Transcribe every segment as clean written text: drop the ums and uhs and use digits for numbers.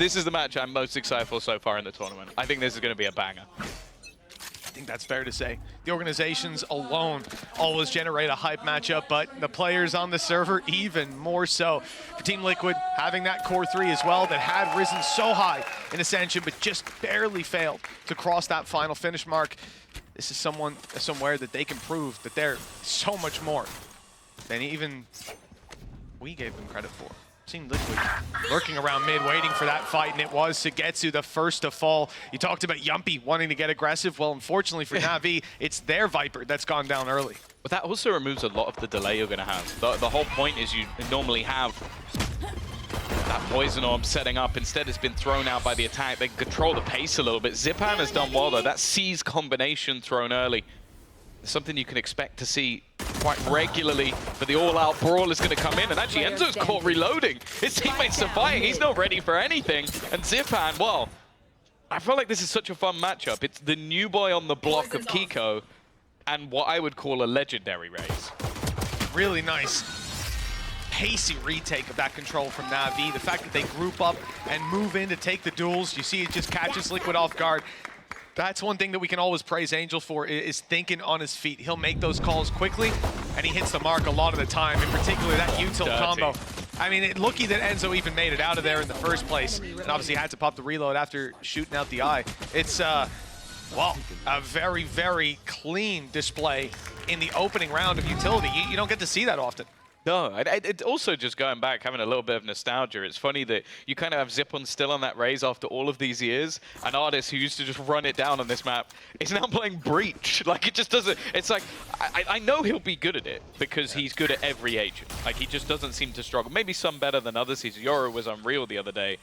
is the match I'm most excited for so far in the tournament. I think this is going to be a banger. I think that's fair to say. The organizations alone always generate a hype matchup, but the players on the server even more so. For Team Liquid, having that core 3 as well that had risen so high in Ascension, but just barely failed to cross that final finish mark. This is somewhere that they can prove that they're so much more than even we gave them credit for. Team Liquid lurking around mid, waiting for that fight, and it was Sugetsu the first to fall. You talked about Yumpy wanting to get aggressive. Well, unfortunately for NAVI, it's their Viper that's gone down early. But that also removes a lot of the delay you're going to have. The whole point is you normally have that poison orb setting up. Instead, it's been thrown out by the attack. They control the pace a little bit. Zipan has done well, though. That C's combination thrown early. Something you can expect to see quite regularly, but the all-out brawl is going to come in, and actually Enzo's caught reloading. His teammates are fighting, he's not ready for anything, and Zipan, well, I feel like this is such a fun matchup. It's the new boy on the block of Kiko, and what I would call a legendary raise. Really nice, pacey retake of that control from NAVI. The fact that they group up and move in to take the duels, you see it just catches Liquid off guard. That's one thing that we can always praise Angel for, is thinking on his feet. He'll make those calls quickly, and he hits the mark a lot of the time, in particular that util combo. I mean, lucky that Enzo even made it out of there in the first place, and obviously had to pop the reload after shooting out the eye. It's, well, a very, very clean display in the opening round of utility. You don't get to see that often. No, it also just going back, having a little bit of nostalgia. It's funny that you kind of have Zipon still on that raise after all of these years. An artist who used to just run it down on this map is now playing Breach. Like, it just doesn't, it's like, I know he'll be good at it because he's good at every agent. Like, he just doesn't seem to struggle. Maybe some better than others. His Yoru was unreal the other day.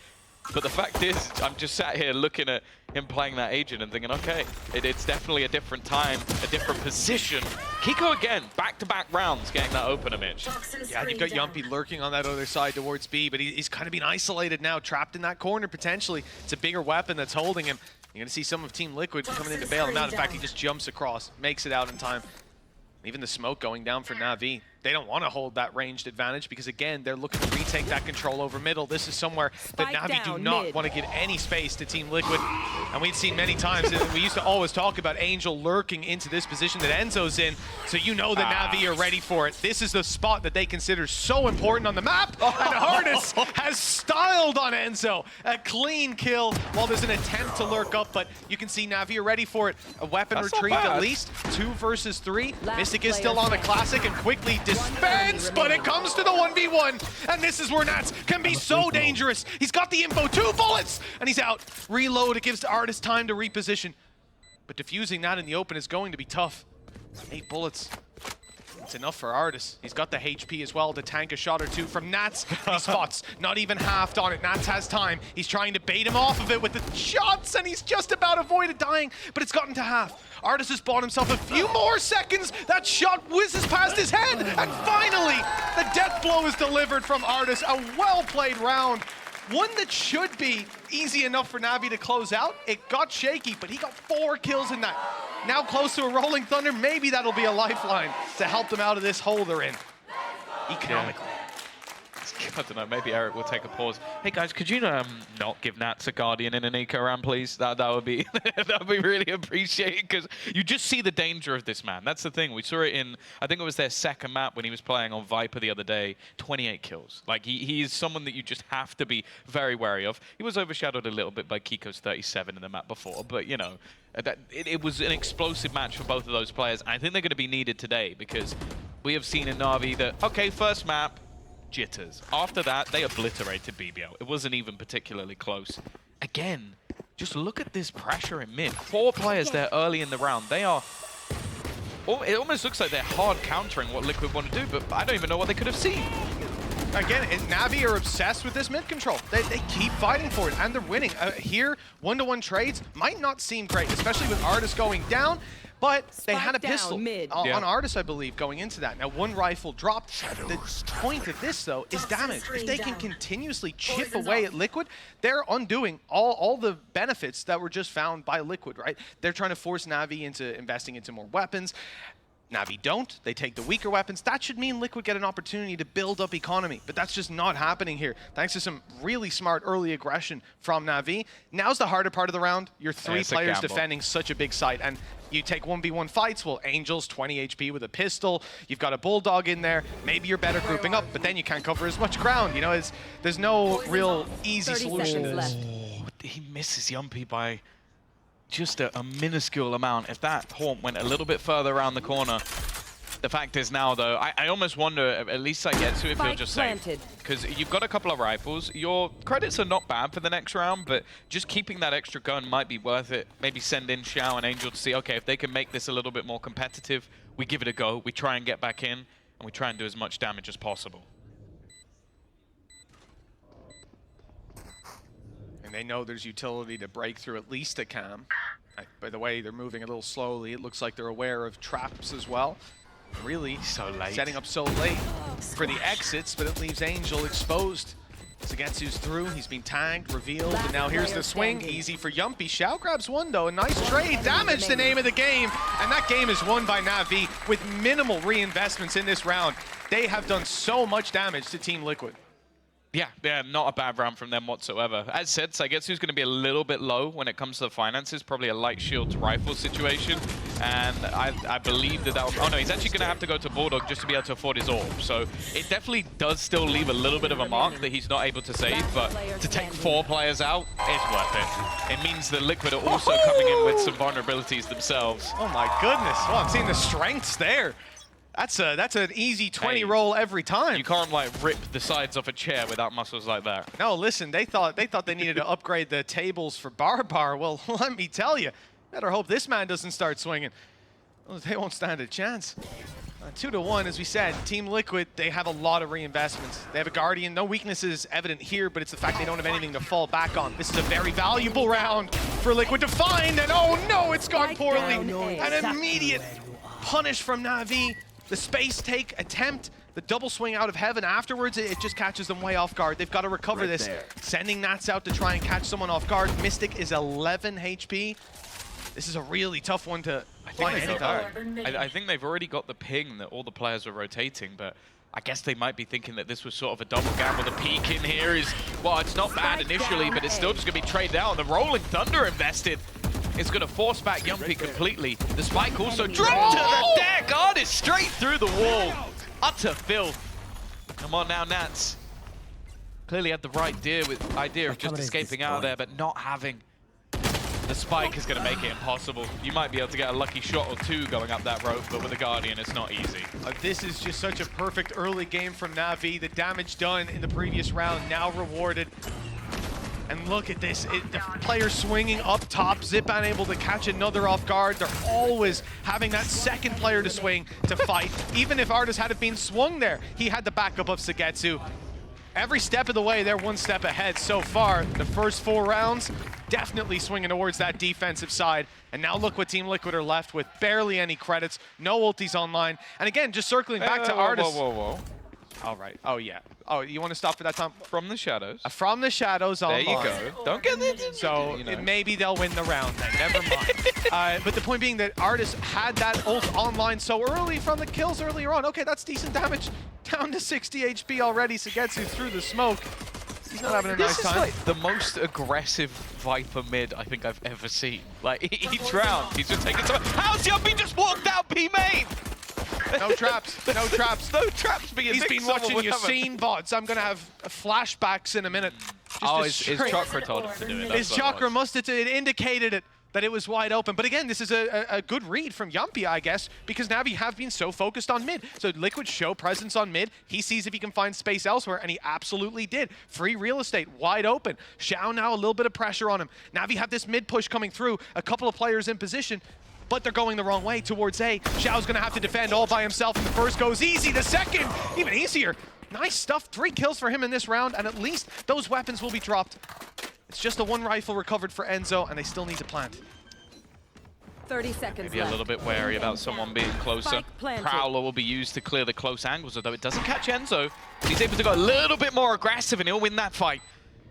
But the fact is, I'm just sat here looking at him playing that agent and thinking, okay, it's definitely a different time, a different position. Kiko again, back-to-back rounds, getting that opener Mitch. Yeah, you've got Yumpy lurking on that other side towards B, but he's kind of been isolated now, trapped in that corner potentially. It's a bigger weapon that's holding him. You're going to see some of Team Liquid coming in to bail him out. In fact, he just jumps across, makes it out in time. Even the smoke going down for NAVI. They don't want to hold that ranged advantage because, again, they're looking to retake that control over middle. This is somewhere that NAVI do not want to give any space to Team Liquid. And we've seen many times, we used to always talk about Angel lurking into this position that Enzo's in, so you know that NAVI are ready for it. This is the spot that they consider so important on the map, and Hardis has styled on Enzo. A clean kill while there's an attempt to lurk up, but you can see NAVI are ready for it. A weapon retrieve at least, 2 versus 3. Mystic is still on the classic and quickly dispense, but it comes to the 1v1, and this is where Nats can be so dangerous. He's got the info, 2 bullets, and he's out. Reload, it gives the artist time to reposition, but defusing that in the open is going to be tough. 8 bullets. It's enough for Artis. He's got the HP as well to tank a shot or 2 from Nats. He spots, not even halved on it. Nats has time. He's trying to bait him off of it with the shots, and he's just about avoided dying, but it's gotten to half. Artis has bought himself a few more seconds. That shot whizzes past his head, and finally, the death blow is delivered from Artis. A well-played round. One that should be easy enough for NAVI to close out. It got shaky, but he got 4 kills in that. Now close to a Rolling Thunder, maybe that'll be a lifeline to help them out of this hole they're in, economically. I don't know, maybe Eric will take a pause. Hey guys, could you not give Nats a Guardian in an eco round, please? That would be that would be really appreciated, because you just see the danger of this man. That's the thing. We saw it in, I think it was their second map when he was playing on Viper the other day. 28 kills. Like, he is someone that you just have to be very wary of. He was overshadowed a little bit by Kiko's 37 in the map before, but you know, it was an explosive match for both of those players. And I think they're going to be needed today, because we have seen in NAVI that, okay, first map, jitters. After that, they obliterated BBL. It wasn't even particularly close. Again, just look at this pressure in mid. 4 players there early in the round. They are... It almost looks like they're hard countering what Liquid want to do, but I don't even know what they could have seen. Again, NAVI are obsessed with this mid control. They keep fighting for it, and they're winning. Here, 1-to-1 trades might not seem great, especially with Artis going down, but they had a pistol on Artis, I believe, going into that. Now, 1 rifle dropped. The point of this, though, is damage. If they can continuously chip away at Liquid, they're undoing all the benefits that were just found by Liquid, right? They're trying to force NAVI into investing into more weapons. Navi don't. They take the weaker weapons. That should mean Liquid get an opportunity to build up economy, but that's just not happening here. Thanks to some really smart early aggression from Navi. Now's the harder part of the round. You're three players defending such a big site, and you take 1v1 fights. Well, Angel's 20 HP with a pistol. You've got a Bulldog in there. Maybe you're better grouping up, but then you can't cover as much ground. You know, there's no real easy solution to this. Oh, he misses Yumpy by just a minuscule amount. If that Haunt went a little bit further around the corner, the fact is now, though, I almost wonder, at least I get to if he'll just safe. Because you've got a couple of rifles. Your credits are not bad for the next round, but just keeping that extra gun might be worth it. Maybe send in Xiao and Angel to see, okay, if they can make this a little bit more competitive, we give it a go. We try and get back in, and we try and do as much damage as possible. And they know there's utility to break through at least a cam. By the way, they're moving a little slowly. It looks like they're aware of traps as well. Really so late. Setting up so late for the exits, but it leaves Angel exposed. Sagetsu's through, he's been tagged, revealed, and now here's the swing. Easy for Yumpy. Xiao grabs one though, a nice trade. Damage the name of the game, and that game is won by Navi with minimal reinvestments in this round. They have done so much damage to Team Liquid. Yeah, not a bad round from them whatsoever. As said, Sagetsu's going to be a little bit low when it comes to the finances, probably a light shield to rifle situation. And I believe that oh no, he's actually going to have to go to Bulldog just to be able to afford his orb. So it definitely does still leave a little bit of a mark that he's not able to save, but to take 4 players out is worth it. It means that Liquid are also coming in with some vulnerabilities themselves. Oh my goodness, well, I'm seeing the strengths there. That's an easy 20 roll every time. You can't like rip the sides off a chair without muscles like that. No, listen, they thought they needed to upgrade the tables for Bar. Well, let me tell you, better hope this man doesn't start swinging. Well, they won't stand a chance. 2-1, as we said, Team Liquid, they have a lot of reinvestments. They have a Guardian, no weaknesses evident here, but it's the fact they don't have anything to fall back on. This is a very valuable round for Liquid to find, and oh no, it's gone poorly. An immediate punish from Navi. The space take attempt, the double swing out of heaven afterwards, it just catches them way off guard. They've got to recover this. Sending Nats out to try and catch someone off guard. Mystic is 11 HP. This is a really tough one to find anytime. I think they've already got the ping that all the players are rotating, but I guess they might be thinking that this was sort of a double gamble. The peek in here is, well, it's not bad initially, but it's still just going to be traded out. The Rolling Thunder invested. It's going to force back Yumpy completely. The spike also dropped to the deck. God is straight through the wall. Utter filth. Come on now, Nats. Clearly had the right idea of just escaping out of there, but not having the spike is going to make it impossible. You might be able to get a lucky shot or 2 going up that rope, but with the Guardian, it's not easy. This is just such a perfect early game from Navi. The damage done in the previous round now rewarded. And look at this, the player swinging up top, Zip unable to catch another off guard. They're always having that second player to swing to fight. Even if Artis hadn't been swung there, he had the backup of Sagetsu. Every step of the way, they're one step ahead so far. The first 4 rounds, definitely swinging towards that defensive side. And now look what Team Liquid are left with. Barely any credits, no ultis online. And again, just circling back to Artis. Whoa. All right. Oh, yeah. Oh, you want to stop for that time? From the shadows. From the shadows online. There you go. Don't get it. So maybe they'll win the round then. Never mind. But the point being that Artis had that ult online so early from the kills earlier on. Okay, that's decent damage. Down to 60 HP already. Sagetsu through the smoke. He's not having a nice time. This is like the most aggressive Viper mid I think I've ever seen. Like, each round, he's just taking some. How's Yumpy just walked out B main? No traps. No traps. No traps being He's been watching Yassine VODs. I'm going to have flashbacks in a minute. His chakra told him to do it. His chakra must have indicated it, that it was wide open. But again, this is a good read from Yumpy, I guess, because Navi have been so focused on mid. So Liquid show presence on mid. He sees if he can find space elsewhere, and he absolutely did. Free real estate, wide open. Xiao now a little bit of pressure on him. Navi have this mid push coming through, a couple of players in position, but they're going the wrong way towards A. Xiao's gonna have to defend all by himself, and the first goes easy, the second, even easier. Nice stuff, 3 kills for him in this round, and at least those weapons will be dropped. It's just the 1 rifle recovered for Enzo, and they still need to plant. 30 seconds Maybe a little bit wary about someone being closer. Prowler will be used to clear the close angles, although it doesn't catch Enzo. He's able to go a little bit more aggressive, and he'll win that fight.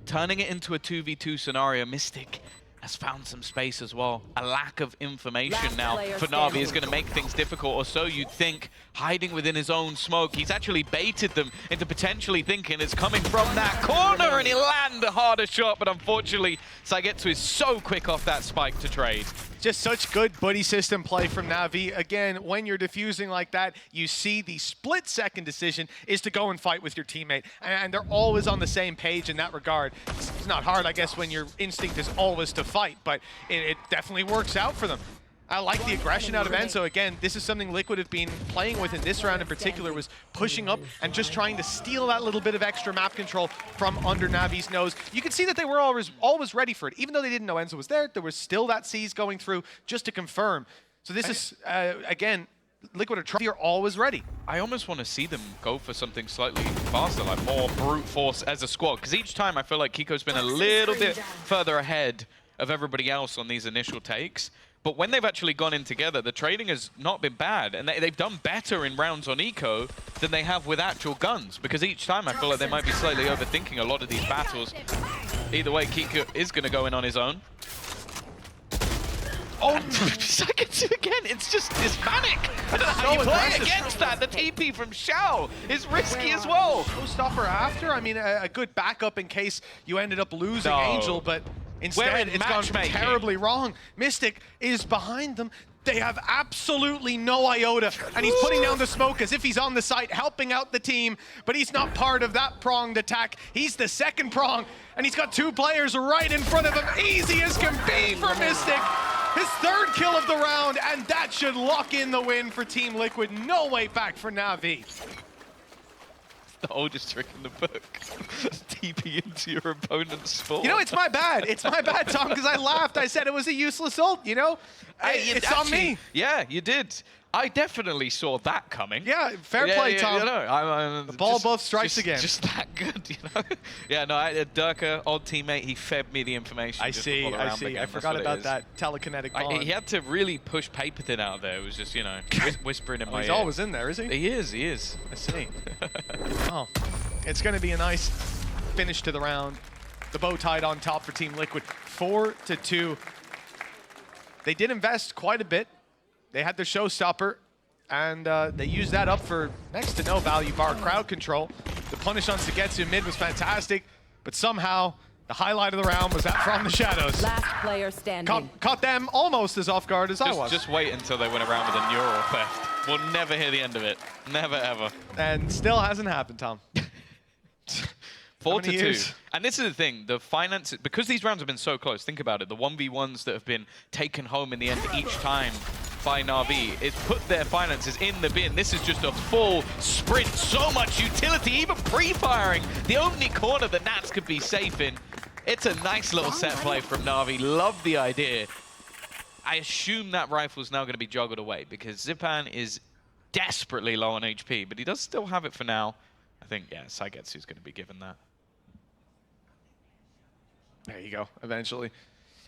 Turning it into a 2v2 scenario, Mystic has found some space as well. A lack of information Last now player for Navi standing. is going to make things difficult, or so you'd think. Hiding within his own smoke, he's actually baited them into potentially thinking it's coming from that corner, and he'll land a harder shot, but unfortunately, Saigetsu is so quick off that spike to trade. Just such good buddy system play from Navi. Again, when you're defusing like that, you see the split-second decision is to go and fight with your teammate. And they're always on the same page in that regard. It's not hard, I guess, when your instinct is always to fight, but it definitely works out for them. I like the aggression out of Enzo. Again, this is something Liquid have been playing with in this round in particular, was pushing up and just trying to steal that little bit of extra map control from under Navi's nose. You can see that they were always ready for it. Even though they didn't know Enzo was there was still that siege going through just to confirm. So this is, again, Liquid are always ready. I almost want to see them go for something slightly faster, like more brute force as a squad, because each time I feel like Kiko's been a little bit further ahead of everybody else on these initial takes. But when they've actually gone in together, the trading has not been bad, and they've done better in rounds on eco than they have with actual guns, because each time I feel like they might be slightly overthinking a lot of these battles. Either way, Kiko is going to go in on his own. Oh, Saigetsu again, it's manic. I don't know how you play against that. The TP from Xiao is risky as well. Showstopper after, I mean, a good backup in case you ended up losing Angel, but instead it's gone terribly wrong. Mystic is behind them. They have absolutely no iota, and he's putting down the smoke as if he's on the site, helping out the team, but he's not part of that pronged attack. He's the second prong, and he's got two players right in front of him. Easy as can be for Mystic. His third kill of the round, and that should lock in the win for Team Liquid. No way back for Navi. The oldest trick in the book. TP into your opponent's spawn. You know, it's my bad. It's my bad, Tom, because I laughed. I said it was a useless ult, you know? It's on me. Yeah, you did. I definitely saw that coming. Yeah, fair play, Tom. You know, the ball both strikes again. Just that good, you know? Yeah, no, Durka, old teammate, he fed me the information. I see. I forgot about that telekinetic bond. He had to really push Paper Thin out there. It was just, you know, whispering in my ear. He's always in there, is he? He is. I see. Oh, it's going to be a nice finish to the round. The bow tied on top for Team Liquid, 4-2. They did invest quite a bit. They had their showstopper, and they used that up for next to no value bar crowd control. The punish on Saigetsu mid was fantastic, but somehow the highlight of the round was that from the shadows. Last player standing. Caught them almost as off guard as I was. Just wait until they went around with a neural theft. We'll never hear the end of it. Never, ever. And still hasn't happened, Tom. 4-2. And this is the thing, the finances, because these rounds have been so close, think about it, the 1v1s that have been taken home in the end each time by Navi, it's put their finances in the bin. This is just a full sprint, so much utility, even pre-firing. The only corner that Nats could be safe in. It's a nice little set play from Navi, love the idea. I assume that rifle's now going to be juggled away, because Zipan is desperately low on HP, but he does still have it for now. I think, yeah, Saigetsu's going to be given that. There you go, eventually.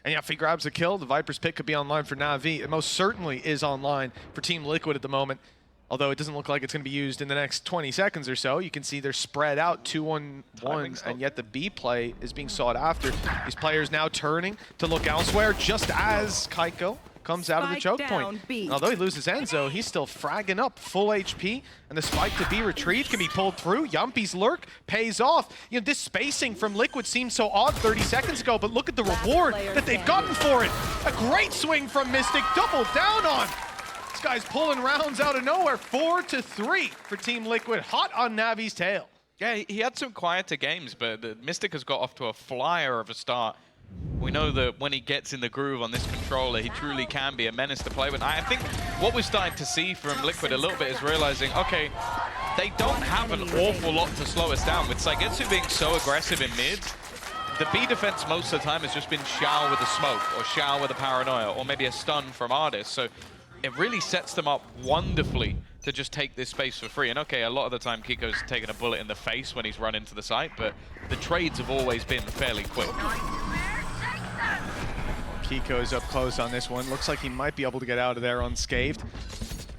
And yeah, if he grabs a kill, the Viper's pick could be online for Navi. It most certainly is online for Team Liquid at the moment, although it doesn't look like it's going to be used in the next 20 seconds or so. You can see they're spread out 2-1-1, and yet the B play is being sought after. These players now turning to look elsewhere, just as Kaiko comes out of the choke point. Although he loses Enzo, he's still fragging up full HP, and the spike to be retrieved can be pulled through. Yumpy's lurk pays off. You know, this spacing from Liquid seemed so odd 30 seconds ago, but look at the reward that they've gotten for it. A great swing from Mystic, double down on. This guy's pulling rounds out of nowhere. 4-3 for Team Liquid, hot on Navi's tail. Yeah, he had some quieter games, but the Mystic has got off to a flyer of a start. We know that when he gets in the groove on this controller, he truly can be a menace to play with. I think what we're starting to see from Liquid a little bit is realizing, okay, they don't have an awful lot to slow us down. With Saigetsu being so aggressive in mid, the B defense most of the time has just been Xiao with a smoke, or Xiao with a paranoia, or maybe a stun from Ardis. So it really sets them up wonderfully to just take this space for free. And okay, a lot of the time Kiko's taken a bullet in the face when he's run into the site, but the trades have always been fairly quick. Kiko's up close on this one. Looks like he might be able to get out of there unscathed.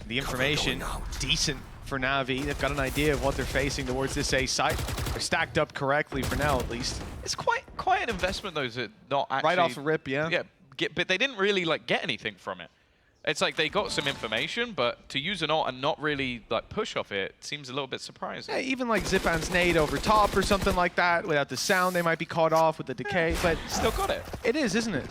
The information, decent for Navi. They've got an idea of what they're facing towards this A site. They're stacked up correctly for now, at least. It's quite an investment, though, to not actually... Right off the rip, yeah. Yeah, but they didn't really like get anything from it. It's like they got some information, but to use an ult and not really like push off it seems a little bit surprising. Yeah, even like Zipan's nade over top or something like that, without the sound, they might be caught off with the decay, but Still got it. it is, isn't it?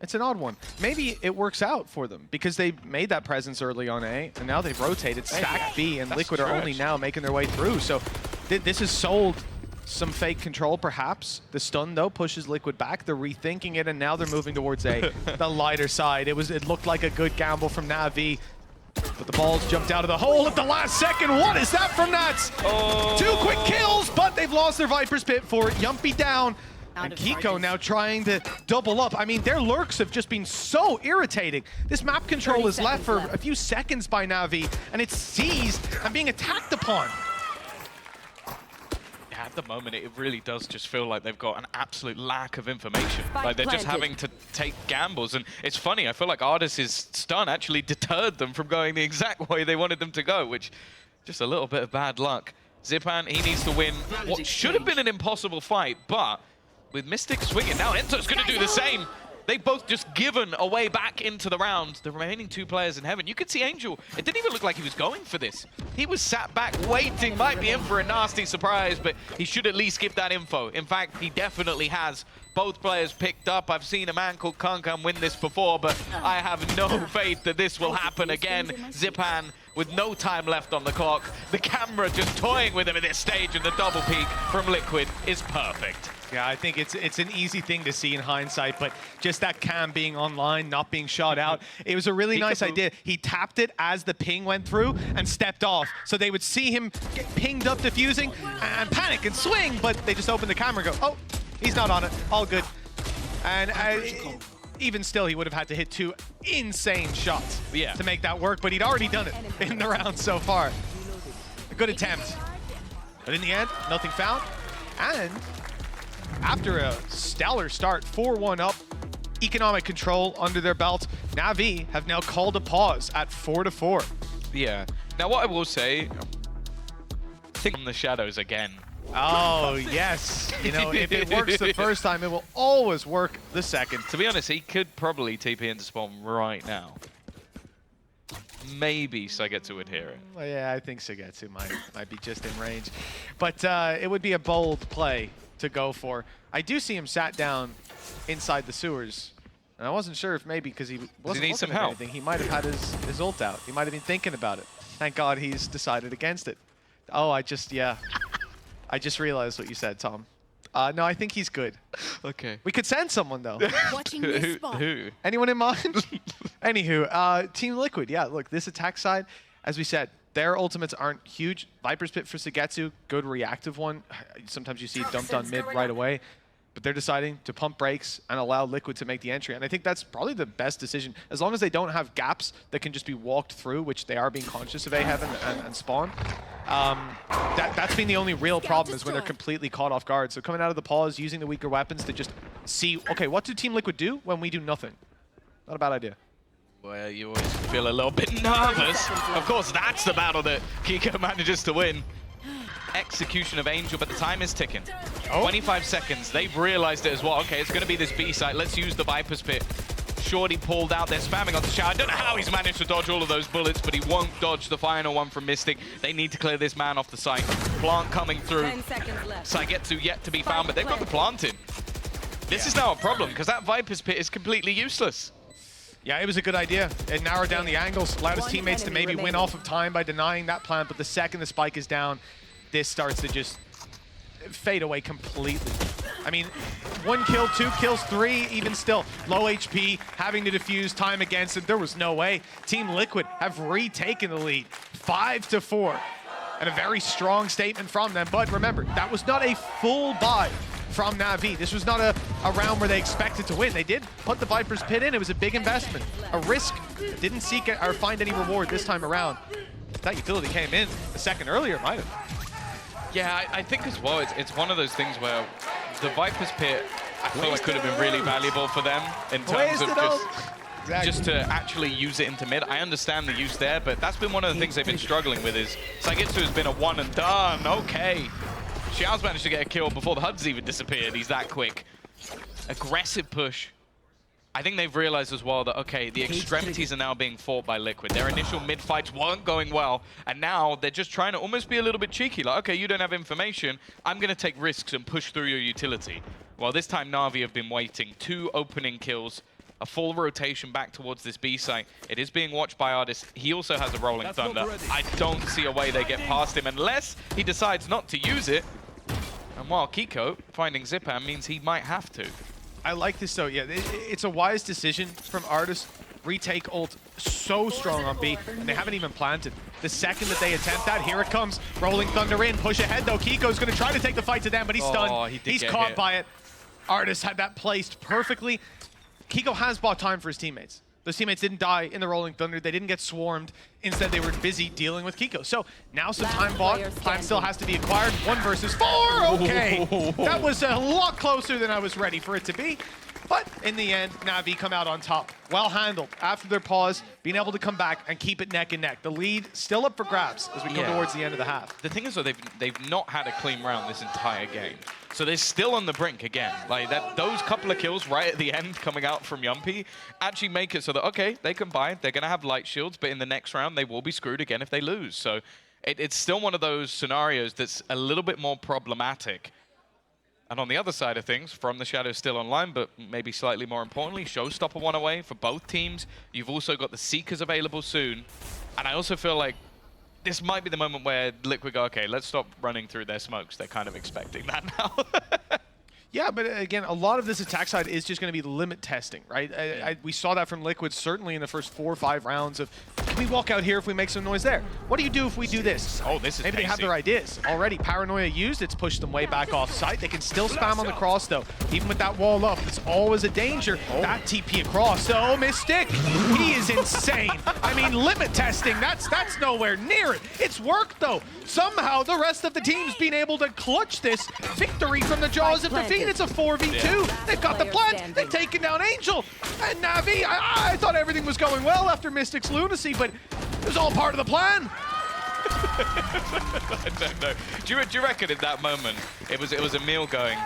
It's an odd one. Maybe it works out for them because they made that presence early on A, and now they've rotated, stacked B, and That's Liquid are true, only actually. now making their way through. So this has sold some fake control, perhaps. The stun, though, pushes Liquid back. They're rethinking it, and now they're moving towards A, the lighter side. It looked like a good gamble from NAVI, but the balls jumped out of the hole at the last second. What is that from Nats? Oh. 2 quick kills, but they've lost their Viper's Pit for it. Yumpy down. Out And of Kiko charges. now trying to double up. I mean, their lurks have just been so irritating. This map control 30 is left for seconds left. a few seconds by Navi, and it's seized and being attacked upon. Yeah, at the moment, it really does just feel like they've got an absolute lack of information. Spike Like they're just planted. having to take gambles, and it's funny. I feel like Ardis' stun actually deterred them from going the exact way they wanted them to go, which just a little bit of bad luck. Zipan, he needs to win what should have been an impossible fight, but with Mystic swinging, now Ento's going to do the same. They both just given a way back into the round. The remaining 2 players in heaven. You could see Angel. It didn't even look like he was going for this. He was sat back waiting, might be in for a nasty surprise, but he should at least give that info. In fact, he definitely has. Both players picked up. I've seen a man called Kankan win this before, but I have no faith that this will happen again. Zipan with no time left on the clock. The camera just toying with him at this stage, and the double peek from Liquid is perfect. Yeah, I think it's an easy thing to see in hindsight, but just that cam being online, not being shot out, it was a really nice Peekaboo. idea. He tapped it as the ping went through and stepped off, so they would see him get pinged up defusing and panic and swing, but they just opened the camera and go, oh, he's not on it, all good. And even still, he would have had to hit 2 insane shots Yeah. to make that work, but he'd already done it in the round so far. A good attempt. But in the end, nothing found. And after a stellar start, 4-1 up, economic control under their belt, Navi have now called a pause at 4-4. Yeah. Now, what I will say, think from the shadows again. Oh, yes. You know, if it works the first time, it will always work the second. To be honest, he could probably TP into spawn right now. Maybe Sagetsu would hear it. Well, yeah, I think Sagetsu might be just in range. But it would be a bold play to go for. I do see him sat down inside the sewers. And I wasn't sure if maybe because he wasn't need some looking at help? anything, he might have had his ult out. He might have been thinking about it. Thank God he's decided against it. Oh, I just realized what you said, Tom. No, I think he's good. Okay. We could send someone, though. Watching this spot. Who? Anyone in mind? Anywho, Team Liquid, yeah, look, this attack side, as we said, their ultimates aren't huge. Viper's Pit for Sagetsu, good reactive one. Sometimes you see it dumped on mid right away. But they're deciding to pump brakes and allow Liquid to make the entry. And I think that's probably the best decision. As long as they don't have gaps that can just be walked through, which they are being conscious of A-Heaven and Spawn. That's been the only real problem is when they're completely caught off guard. So coming out of the pause, using the weaker weapons to just see, okay, what do Team Liquid do when we do nothing? Not a bad idea. Well, you always feel a little bit nervous. Of course, that's the battle that Kiko manages to win. Execution of Angel, but the time is ticking. Oh. 25 seconds. They've realized it as well. Okay, it's going to be this B site. Let's use the Viper's Pit. Shorty pulled out. They're spamming on the shower. I don't know how he's managed to dodge all of those bullets, but he won't dodge the final one from Mystic. They need to clear this man off the site. Plant coming through. 10 seconds left. Sagetsu yet to be found, but they've got the plant in. This is now a problem, because that Viper's Pit is completely useless. Yeah, it was a good idea. It narrowed down the angles, allowed his One teammates to enemy maybe win remaining. off of time by denying that plant, but the second the spike is down, this starts to just fade away completely. I mean, 1 kill, 2 kills, 3, even still. Low HP, having to defuse time against it. There was no way. Team Liquid have retaken the lead, 5-4. And a very strong statement from them. But remember, that was not a full buy from Navi. This was not a round where they expected to win. They did put the Viper's Pit in. It was a big investment, a risk. Didn't seek it or find any reward this time around. If that utility came in a second earlier, it might have. Yeah, I think as well, it's one of those things where the Viper's Pit, I feel like could have been really valuable for them in terms of Wasted just... just to actually use it into mid. I understand the use there, but that's been one of the things they've been struggling with is Saigitsu has been a one and done. Okay. Xiao's managed to get a kill before the HUD's even disappeared. He's that quick. Aggressive push. I think they've realized as well that, okay, the extremities are now being fought by Liquid. Their initial mid-fights weren't going well, and now they're just trying to almost be a little bit cheeky. Like, okay, you don't have information. I'm going to take risks and push through your utility. Well, this time Na'Vi have been waiting. 2 opening kills, a full rotation back towards this B site. It is being watched by Artist. He also has a Rolling Thunder. I don't see a way they get past him unless he decides not to use it. And while Kiko finding Zipan means he might have to. I like this though, yeah. It's a wise decision from Artist. Retake ult so strong on B, and they haven't even planted. The second that they attempt that, here it comes. Rolling Thunder in, push ahead though. Kiko's gonna try to take the fight to them, but he's stunned. He's caught by it. Artist had that placed perfectly. Kiko has bought time for his teammates. Those teammates didn't die in the Rolling Thunder. They didn't get swarmed. Instead, they were busy dealing with Kiko. So now some time bought. Time still has to be acquired. 1 versus 4. Okay. That was a lot closer than I was ready for it to be. But in the end, Navi come out on top. Well handled. After their pause, being able to come back and keep it neck and neck. The lead still up for grabs as we come towards the end of the half. The thing is, though, they've not had a clean round this entire game. So they're still on the brink again. Like, those couple of kills right at the end coming out from Yumpy actually make it so that, okay, they can buy, they're going to have light shields, but in the next round, they will be screwed again if they lose. So it's still one of those scenarios that's a little bit more problematic. And on the other side of things, From the Shadows still online, but maybe slightly more importantly, Showstopper 1 away for both teams. You've also got the Seekers available soon. And I also feel like this might be the moment where Liquid go, okay, let's stop running through their smokes. They're kind of expecting that now. Yeah, but again, a lot of this attack side is just going to be limit testing, right? We saw that from Liquid certainly in the first 4 or 5 rounds of, can we walk out here if we make some noise there? What do you do if we do this? Oh, this is Maybe they have their ideas. Already, Paranoia used, it's pushed them way back off site. They can still spam on the cross, though. Even with that wall up, it's always a danger. That TP across, oh, Mystic, he is insane. I mean, limit testing, that's nowhere near it. It's worked, though. Somehow, the rest of the team's been able to clutch this victory from the jaws of defeat. It's a 4v2. They've got the plant. They've taken down Angel. And Navi, I thought everything was going well after Mystic's lunacy, but it was all part of the plan. I don't know. Do you reckon in that moment, it was Emil going,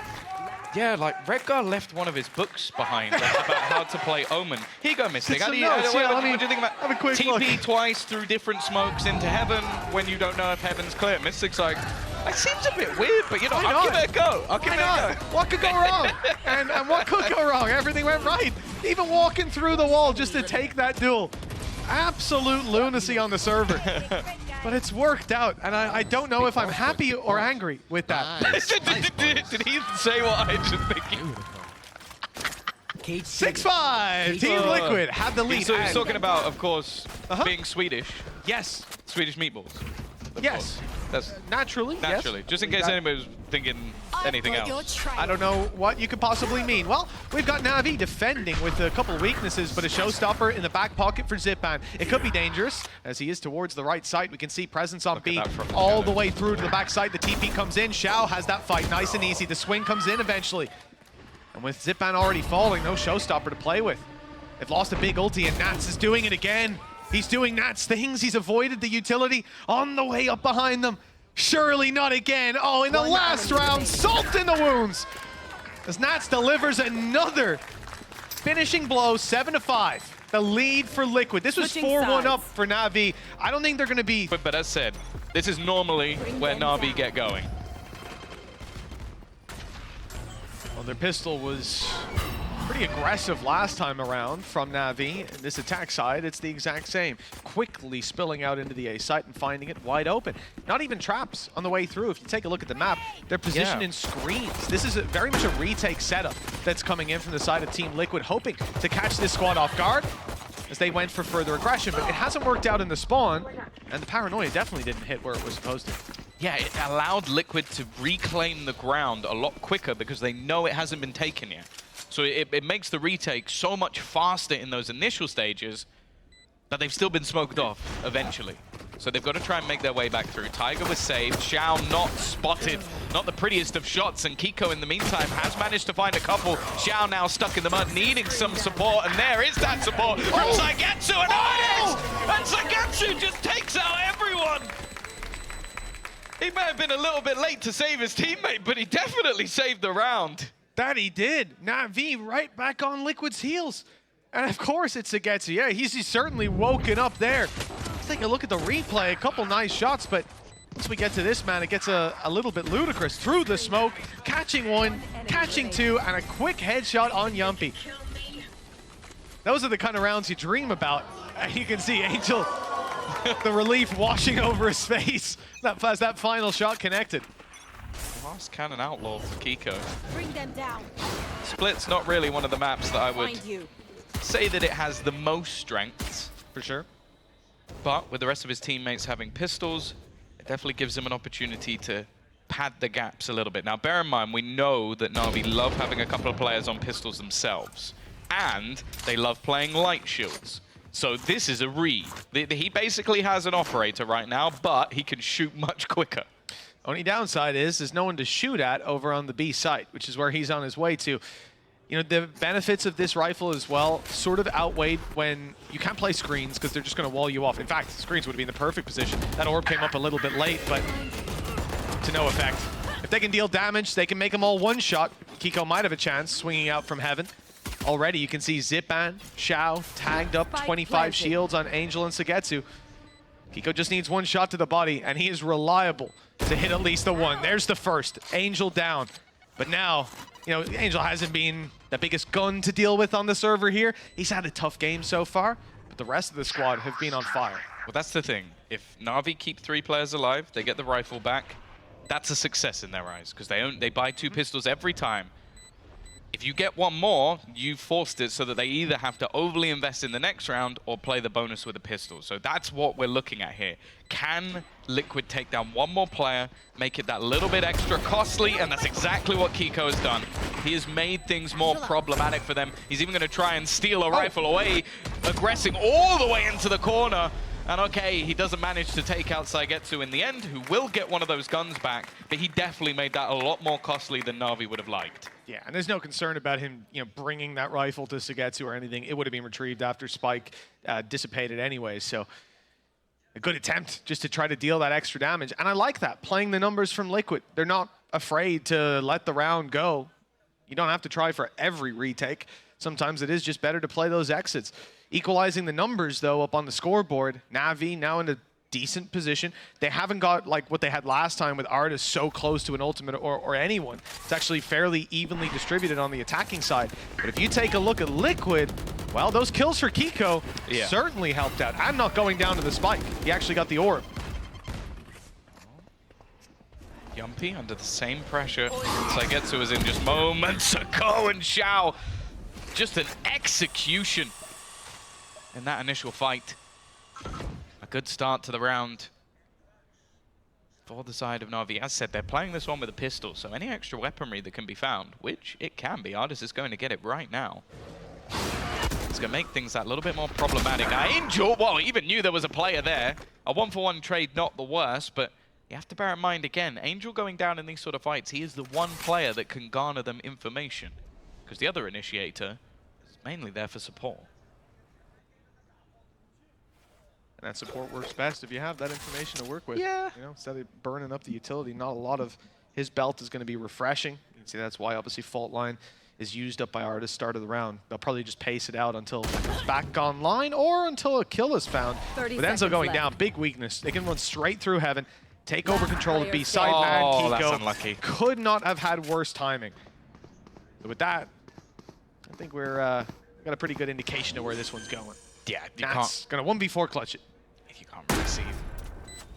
yeah, like, Redgar left one of his books behind like, about how to play Omen. Here you go, Mystic. What do you think about TP twice through different smokes into heaven when you don't know if heaven's clear? Mystic's like, that seems a bit weird, but you know, I'll give it a go. I'll give it a go. What could go wrong? and what could go wrong? Everything went right. Even walking through the wall just to take that duel. Absolute lunacy on the server. But it's worked out, and I don't know if I'm happy or angry with that. Nice. Did he say what I was just thinking? 6-5, Team Liquid had the lead. So he's talking about, of course, being Swedish. Yes. Swedish meatballs. Yes. That's naturally. Yes. Just in case anybody was thinking anything else. I don't know what you could possibly mean. Well, we've got Navi defending with a couple of weaknesses, but a showstopper in the back pocket for Zipan. It could be dangerous, as he is towards the right side. We can see presence on B all the way through to the back side. The TP comes in. Xiao has that fight nice and easy. The swing comes in eventually. And with Zipan already falling, no showstopper to play with. They've lost a big ulti, and Nats is doing it again. He's doing Nats things. He's avoided the utility on the way up behind them. Surely not again. Oh, in the last round, salt in the wounds. As Nats delivers another finishing blow, 7-5. The lead for Liquid. This was 4-1 up for Navi. I don't think they're going to be... But as said, this is normally where Navi get going. Well, their pistol was pretty aggressive last time around from Navi. And this attack side, it's the exact same. Quickly spilling out into the A site and finding it wide open. Not even traps on the way through. If you take a look at the map, they're positioned in screens. This is very much a retake setup that's coming in from the side of Team Liquid, hoping to catch this squad off guard as they went for further aggression. But it hasn't worked out in the spawn, and the Paranoia definitely didn't hit where it was supposed to. Yeah, it allowed Liquid to reclaim the ground a lot quicker because they know it hasn't been taken yet. So it makes the retake so much faster in those initial stages that they've still been smoked off eventually. So they've got to try and make their way back through. Tiger was saved. Xiao not spotted. Not the prettiest of shots. And Kiko, in the meantime, has managed to find a couple. Xiao now stuck in the mud, needing some support. And there is that support from Saigetsu. And it is! And Saigetsu just takes out everyone. He may have been a little bit late to save his teammate, but he definitely saved the round. That he did. NAVI right back on Liquid's heels. And of course it's Saigetsu. Yeah, he's certainly woken up there. Let's take a look at the replay. A couple nice shots, but once we get to this, man, it gets a little bit ludicrous. Through the smoke, catching one, catching two, and a quick headshot on Yumpy. Those are the kind of rounds you dream about. And you can see Angel, the relief washing over his face. As that final shot connected. Last cannon outlaw for Kiko. Bring them down. Split's not really one of the maps that I would Find you. say that it has the most strengths. For sure. But with the rest of his teammates having pistols, it definitely gives him an opportunity to pad the gaps a little bit. Now, bear in mind, we know that NAVI love having a couple of players on pistols themselves. And they love playing light shields. So this is a read. He basically has an operator right now, but he can shoot much quicker. Only downside is there's no one to shoot at over on the B site, which is where he's on his way to. You know, the benefits of this rifle as well sort of outweighed when you can't play screens because they're just going to wall you off. In fact, screens would be in the perfect position. That orb came up a little bit late, but to no effect. If they can deal damage, they can make them all one shot. Kiko might have a chance swinging out from heaven. Already, you can see Zipan, Xiao tagged up 25 shields on Angel and Saigetsu. Kiko just needs one shot to the body, and he is reliable to hit at least the one. There's the first. Angel down. But now, you know, Angel hasn't been the biggest gun to deal with on the server here. He's had a tough game so far, but the rest of the squad have been on fire. Well, that's the thing. If NAVI keep 3 players alive, they get the rifle back, that's a success in their eyes, because they buy 2 pistols every time. If you get one more, you've forced it so that they either have to overly invest in the next round or play the bonus with a pistol. So that's what we're looking at here. Can Liquid take down one more player, make it that little bit extra costly? And that's exactly what Kiko has done. He has made things more problematic for them. He's even going to try and steal a rifle away, aggressing all the way into the corner. And okay, he doesn't manage to take out Saigetsu in the end, who will get one of those guns back, but he definitely made that a lot more costly than NAVI would have liked. Yeah, and there's no concern about him, you know, bringing that rifle to Saigetsu or anything. It would have been retrieved after Spike dissipated anyway, so a good attempt just to try to deal that extra damage. And I like that, playing the numbers from Liquid. They're not afraid to let the round go. You don't have to try for every retake. Sometimes it is just better to play those exits. Equalizing the numbers, though, up on the scoreboard. NAVI now in a decent position. They haven't got like what they had last time with Artis so close to an ultimate or anyone. It's actually fairly evenly distributed on the attacking side. But if you take a look at Liquid, well, those kills for Kiko certainly helped out. I'm not going down to the spike. He actually got the orb. Yumpy under the same pressure. Saigetsu was in just moments ago, and Xiao, just an execution in that initial fight. A good start to the round for the side of NAVI. As said, they're playing this one with a pistol, so any extra weaponry that can be found, which it can be, Artis is going to get it right now. It's going to make things that little bit more problematic. Now, Angel, well, even knew there was a player there. A 1-for-1 trade, not the worst, but you have to bear in mind, again, Angel going down in these sort of fights, he is the one player that can garner them information, because the other initiator is mainly there for support. And that support works best if you have that information to work with. Yeah. You know, instead of burning up the utility, not a lot of his belt is going to be refreshing. You can see that's why obviously Fault Line is used up by Artis start of the round. They'll probably just pace it out until it comes back online or until a kill is found. With Enzo going down, big weakness. They can run straight through heaven, take over control of B side. Oh, Kiko that's unlucky. could not have had worse timing. So with that, I think we're got a pretty good indication of where this one's going. Yeah, you Nat's can't. going to 1v4 clutch it. You can't really see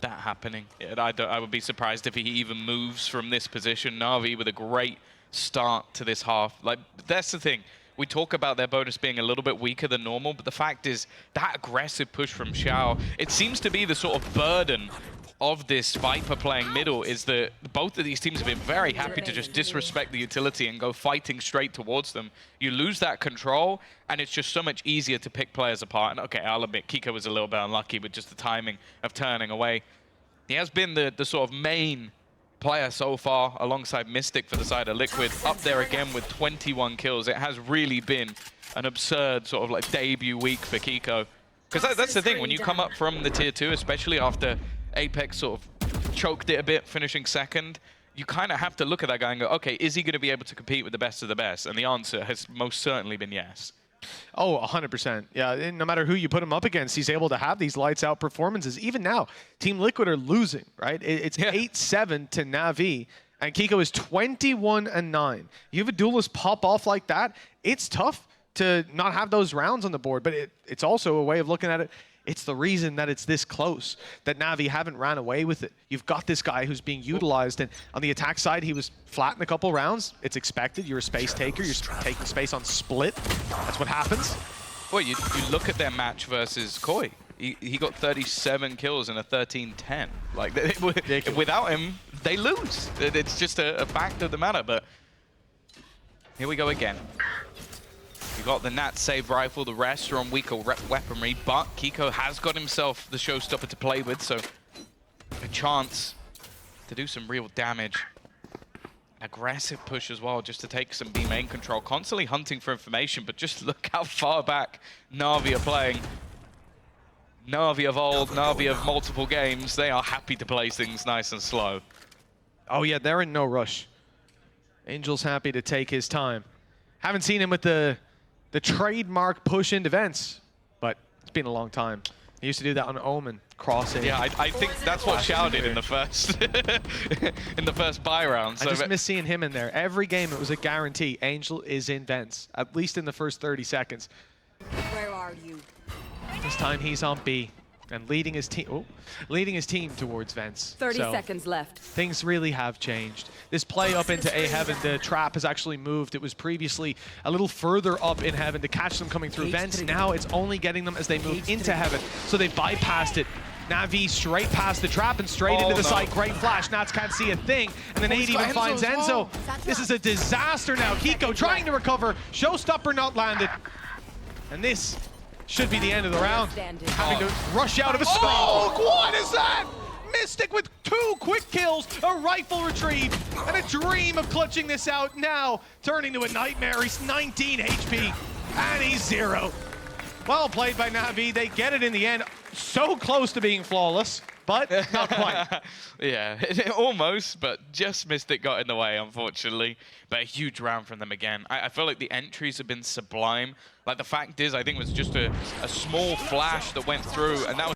that happening. I would be surprised if he even moves from this position. NAVI with a great start to this half. Like, that's the thing. we talk about their bonus being a little bit weaker than normal, but the fact is that aggressive push from Xiao, it seems to be the sort of burden of this Viper playing middle is that both of these teams have been very happy to just disrespect the utility and go fighting straight towards them. You lose that control, and it's just so much easier to pick players apart. And okay, I'll admit, Kiko was a little bit unlucky with just the timing of turning away. He has been the sort of main player so far, alongside Mystic for the side of Liquid, up there again with 21 kills. It has really been an absurd sort of like debut week for Kiko. Because that's the thing, when you come up from the tier 2, especially after Apex sort of choked it a bit, finishing second, you kind of have to look at that guy and go, okay, is he going to be able to compete with the best of the best? And the answer has most certainly been yes. Oh, 100%. Yeah, and no matter who you put him up against, he's able to have these lights out performances. Even now, Team Liquid are losing, right? It's 8-7 to NAVI, and Kiko is 21-9. You have a duelist pop off like that, it's tough to not have those rounds on the board, but it's also a way of looking at it. It's the reason that it's this close, that Navi haven't ran away with it. You've got this guy who's being utilized, and on the attack side, he was flat in a couple rounds. It's expected. You're a space taker. You're taking space on split. That's what happens. Well, you look at their match versus Koi. He got 37 kills in a 13-10. Like, without him, they lose. It's just a fact of the matter, but here we go again. You got the Nat save rifle, the rest are on weaker weaponry, but Kiko has got himself the showstopper to play with, so a chance to do some real damage. An aggressive push as well, just to take some B main control, constantly hunting for information, but just look how far back Na'Vi are playing. Na'Vi of old, Na'Vi of multiple games, they are happy to play things nice and slow. Oh yeah, they're in no rush. Angel's happy to take his time. Haven't seen him with the trademark push into vents, but it's been a long time. He used to do that on Omen, crossing. Yeah, I think that's what Xiao did in the first in the first buy round. So I just miss seeing him in there. Every game it was a guarantee. Angel is in vents, at least in the first 30 seconds. Where are you? This time he's on B and leading his team towards vents. 30 seconds left. Things really have changed. This play up into A heaven, the trap has actually moved. It was previously a little further up in heaven to catch them coming through vents. Now it's only getting them as they move into heaven. So they bypassed it. Navi straight past the trap and straight into the site. Great flash. Nats can't see a thing. And then Nate even finds Enzo. This is a disaster now. Kiko trying to recover. Showstopper not landed. And this should be the end of the round. Having to rush out of a screen. Oh, what is that? Mystic with 2 quick kills, a rifle retrieve, and a dream of clutching this out now, turning to a nightmare. He's 19 HP, and he's 0. Well played by Navi. They get it in the end. So close to being flawless, but not quite. Yeah, almost, but just Mystic got in the way, unfortunately. But a huge round from them again. I feel like the entries have been sublime. Like, the fact is, I think it was just a small flash that went through, and that was...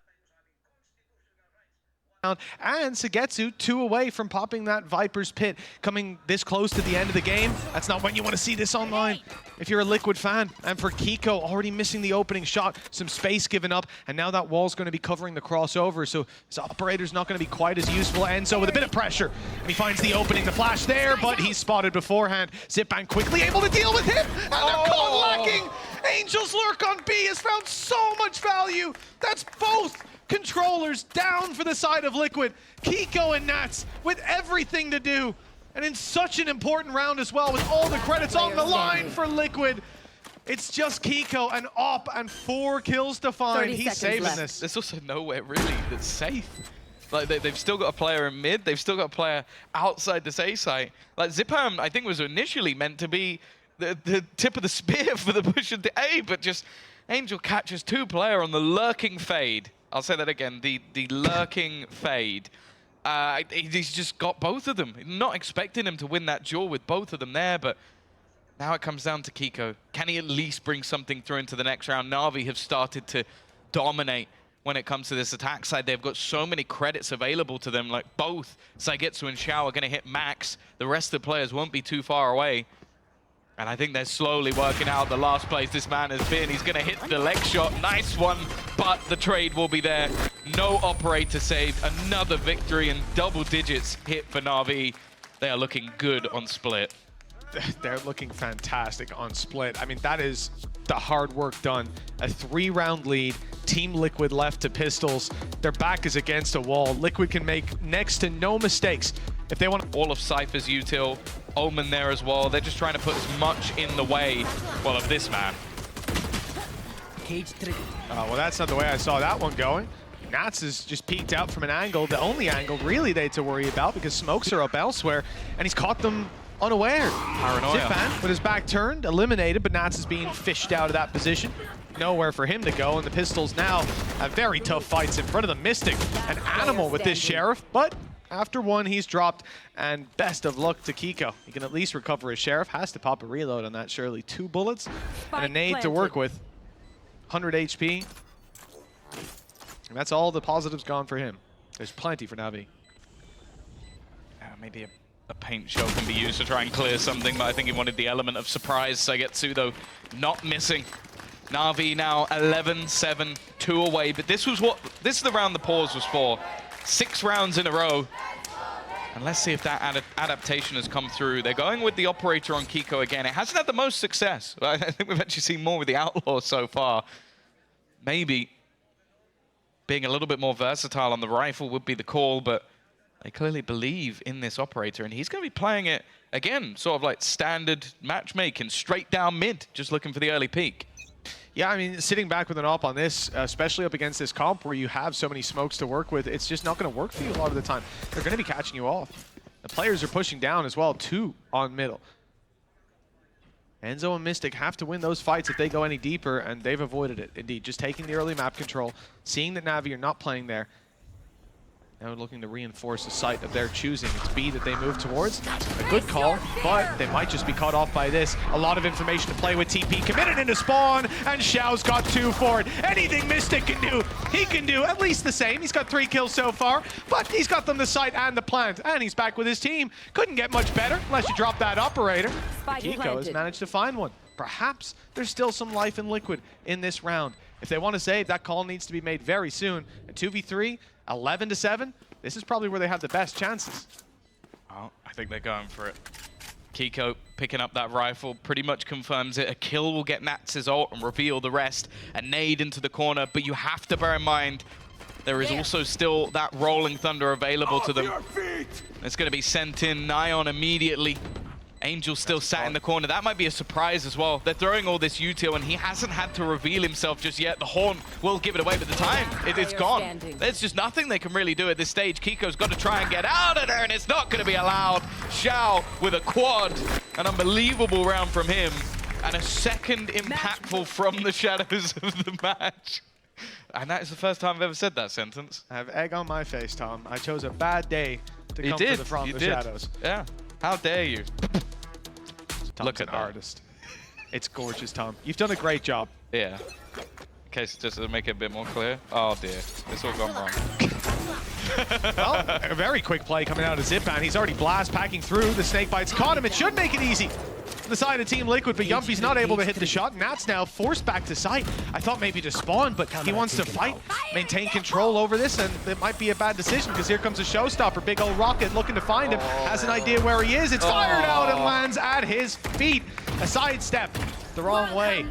And Sugetsu 2 away from popping that Viper's Pit, coming this close to the end of the game. That's not when you want to see this online if you're a Liquid fan. And for Kiko, already missing the opening shot, some space given up, and now that wall's going to be covering the crossover, so his operator's not going to be quite as useful. Enzo with a bit of pressure, and he finds the opening, the flash there, but he's spotted beforehand. Zipbang quickly able to deal with him, and they're caught lacking. Angel's lurk on B has found so much value. That's both controllers down for the side of Liquid. Kiko and Nats with everything to do, and in such an important round as well, with all the credits on the line for Liquid. It's just Kiko and Op and 4 kills to find. He's saving left. this. There's also nowhere really that's safe. Like, they've still got a player in mid, they've still got a player outside this A site. Like, Zipham, I think, was initially meant to be the tip of the spear for the push into A, but just Angel catches 2 player on the lurking fade. I'll say that again, the lurking fade. He's just got both of them. Not expecting him to win that duel with both of them there, but now it comes down to Kiko. Can he at least bring something through into the next round? Na'Vi have started to dominate when it comes to this attack side. They've got so many credits available to them, like both Saigetsu and Xiao are going to hit max. The rest of the players won't be too far away. And I think they're slowly working out the last place this man has been. He's going to hit the leg shot. Nice one, but the trade will be there. No operator saved. Another victory in double digits hit for Na'Vi. They are looking good on split. They're looking fantastic on split. I mean, that is the hard work done. A 3-round lead, Team Liquid left to pistols. Their back is against a wall. Liquid can make next to no mistakes. If they want all of Cypher's util, Omen there as well. They're just trying to put as much in the way, well, of this man. well, that's not the way I saw that one going. Nats has just peeked out from an angle, the only angle really they had to worry about because smokes are up elsewhere, and he's caught them unaware. Paranoia. Zipan with his back turned, eliminated, but Nats is being fished out of that position. Nowhere for him to go, and the Pistols now have very tough fights in front of the Mystic. An animal with this Sheriff, but after one, he's dropped, and best of luck to Kiko. He can at least recover his Sheriff, has to pop a reload on that, surely. 2 bullets and a nade to work with. 100 HP. And that's all the positives gone for him. There's plenty for Navi. Maybe a paint shell can be used to try and clear something, but I think he wanted the element of surprise. Sagetsu, though, not missing. Navi now 11-7, 2 away, but this is the round the pause was for. 6 rounds in a row. And let's see if that adaptation has come through. They're going with the operator on Kiko again. It hasn't had the most success. I think we've actually seen more with the Outlaw so far. Maybe being a little bit more versatile on the rifle would be the call, but they clearly believe in this operator, and he's going to be playing it, again, sort of like standard matchmaking, straight down mid, just looking for the early peak. Yeah, I mean, sitting back with an op on this, especially up against this comp where you have so many smokes to work with, it's just not going to work for you a lot of the time. They're going to be catching you off. The players are pushing down as well, 2 on middle. Enzo and Mystic have to win those fights if they go any deeper, and they've avoided it. Indeed, just taking the early map control, seeing that Navi are not playing there. Now looking to reinforce the site of their choosing. It's B that they move towards. A good call, but they might just be caught off by this. A lot of information to play with. TP committed into spawn, and Xiao's got 2 for it. Anything Mystic can do, he can do at least the same. He's got 3 kills so far, but he's got them the site and the plant, and he's back with his team. Couldn't get much better unless you drop that operator. Kiko has managed to find one. Perhaps there's still some life in Liquid in this round. If they want to save, that call needs to be made very soon. And 2v3, 11-7, this is probably where they have the best chances. Oh, I think they're going for it. Kiko picking up that rifle pretty much confirms it. A kill will get Nats' ult and reveal the rest. A nade into the corner, but you have to bear in mind there is also still that rolling thunder available to them. It's going to be sent in. Nyon immediately. Angel still sat in the corner. That might be a surprise as well. They're throwing all this util, and he hasn't had to reveal himself just yet. The horn will give it away, but the time, it's gone. There's just nothing they can really do at this stage. Kiko's got to try and get out of there, and it's not going to be allowed. Xiao with a quad. An unbelievable round from him, and a second impactful from the shadows of the match. And that is the first time I've ever said that sentence. I have egg on my face, Tom. I chose a bad day to come from the shadows. Yeah. How dare you? Tom's Look at an that. artist. It's gorgeous, Tom. You've done a great job. Yeah. In case, just to make it a bit more clear. Oh dear, it's all gone wrong. Well, a very quick play coming out of Zipan. He's already blast packing through. The snake bites caught him. It should make it easy for the side of Team Liquid, but Yumpy's not able to hit the shot. Nats now forced back to site. I thought maybe to spawn, but he wants to fight, maintain control over this, and it might be a bad decision because here comes a showstopper. Big old Rocket looking to find him. Has an idea where he is. It's fired out and lands at his feet. A sidestep the wrong way.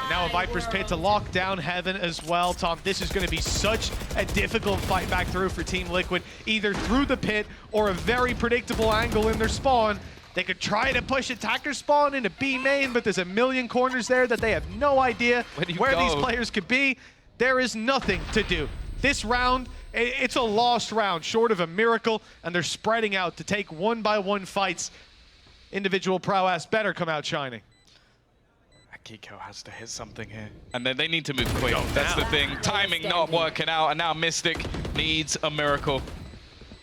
Now a Viper's Pit to lock down Heaven as well. Tom, this is going to be such a difficult fight back through for Team Liquid, either through the pit or a very predictable angle in their spawn. They could try to push attacker spawn into B main, but there's a million corners there that they have no idea where these players could be. There is nothing to do. This round, it's a lost round, short of a miracle, and they're spreading out to take one-by-one fights. Individual prowess better come out shining. Kiko has to hit something here. And then they need to move quick. That's the thing. Timing not working out, and now Mystic needs a miracle.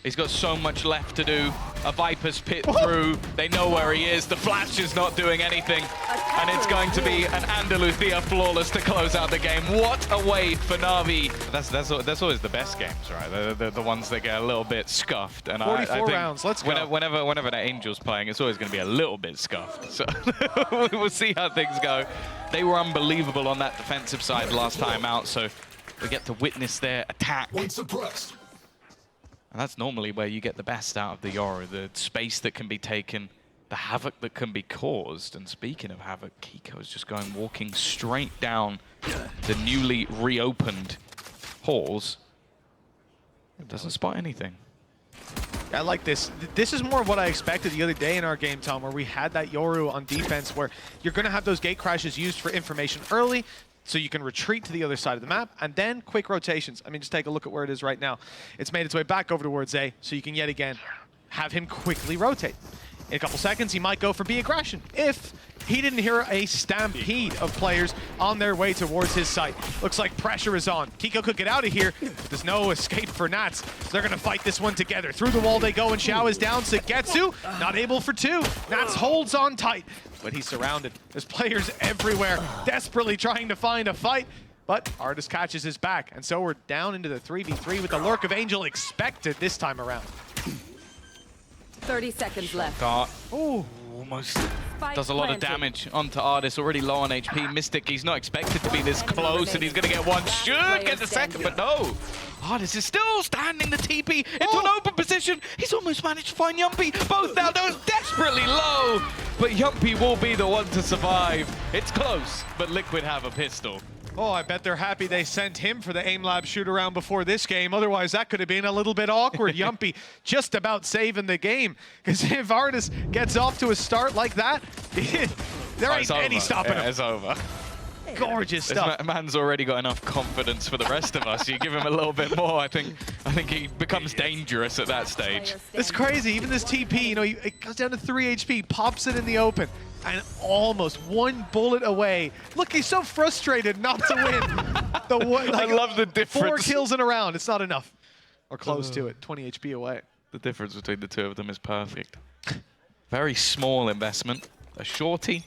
He's got so much left to do. A Viper's Pit through. They know where he is. The flash is not doing anything. And it's going to be an Andalusia flawless to close out the game. What a way for Navi. That's always the best games, right? The ones that get a little bit scuffed. And 44 I think rounds, let's go. Whenever the Angel's playing, it's always going to be a little bit scuffed. So we'll see how things go. They were unbelievable on that defensive side last time out, so we get to witness their attack. And that's normally where you get the best out of the Yoru, the space that can be taken. the havoc that can be caused. And speaking of havoc, Kiko is just walking straight down the newly reopened halls. Doesn't spot anything. I like this. This is more of what I expected the other day in our game, Tom, where we had that Yoru on defense, where you're going to have those gate crashes used for information early, so you can retreat to the other side of the map, and then quick rotations. I mean, just take a look at where it is right now. It's made its way back over towards A, so you can yet again have him quickly rotate. In a couple seconds, he might go for B aggression if he didn't hear a stampede of players on their way towards his site. Looks like pressure is on. Kiko could get out of here, but there's no escape for Nats. So they're going to fight this one together. Through the wall they go, and Xiao is down. Sugetsu, not able for two. Nats holds on tight, but he's surrounded. There's players everywhere, desperately trying to find a fight. But Artist catches his back, and so we're down into the 3v3 with the lurk of Angel expected this time around. 30 seconds left. Dart. Oh, almost does a lot of damage onto Artist. Already low on HP. Mystic, he's not expected to be this close, and he's going to get one. Should get the second, but no. Artist is still standing the TP into an open position. He's almost managed to find Yumpy. Both now those desperately low, but Yumpy will be the one to survive. It's close, but Liquid have a pistol. Oh, I bet they're happy they sent him for the aim lab shoot around before this game. Otherwise, that could have been a little bit awkward. Yumpy just about saving the game. Because if Artist gets off to a start like that, there ain't any stopping him. It's over. Gorgeous stuff. This man's already got enough confidence for the rest of us. You give him a little bit more, I think he becomes dangerous at that stage. It's crazy. Even this TP, you know, it goes down to 3 HP, pops it in the open, and almost one bullet away. Look, he's so frustrated not to win. I love the difference. 4 kills in a round. It's not enough. Or close to it. 20 HP away. The difference between the two of them is perfect. Very small investment. A shorty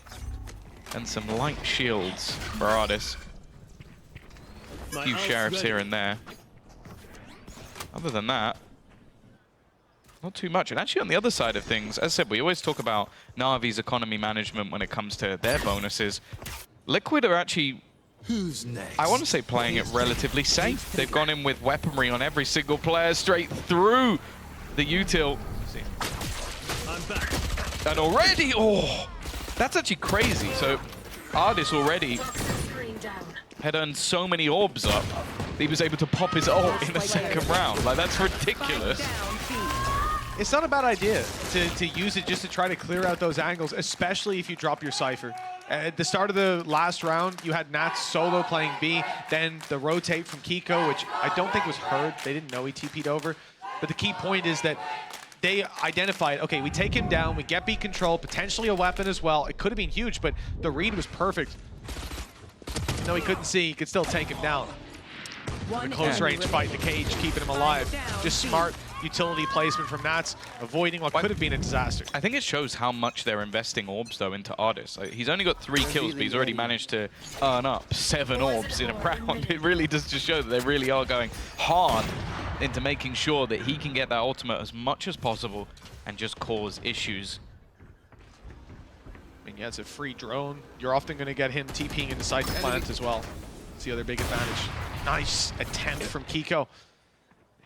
and some light shields for Artist. A few sheriffs here and there. Other than that, not too much. And actually on the other side of things, as I said, we always talk about Navi's economy management when it comes to their bonuses. Liquid are actually, I want to say, playing it relatively safe. They've gone in with weaponry on every single player straight through the util. And already, that's actually crazy. So Artist already had earned so many orbs up that he was able to pop his ult in the second round. Like, that's ridiculous. It's not a bad idea to use it just to try to clear out those angles, especially if you drop your Cypher. At the start of the last round, you had Nats solo playing B, then the rotate from Kiko, which I don't think was heard. They didn't know he TP'd over. But the key point is that they identified, okay, we take him down, we get B control, potentially a weapon as well. It could have been huge, but the read was perfect. No, he couldn't see, he could still take him down. The close range fight, the cage, keeping him alive. Just smart utility placement from Nats, avoiding what could have been a disaster. I think it shows how much they're investing orbs, though, into Artist. Like, he's only got 3 kills, but he's already managed to earn up 7 orbs in a round. It really does just show that they really are going hard into making sure that he can get that ultimate as much as possible and just cause issues. I mean, yeah, it's a free drone. You're often going to get him TPing inside the plant as well. It's the other big advantage. Nice attempt from Kiko.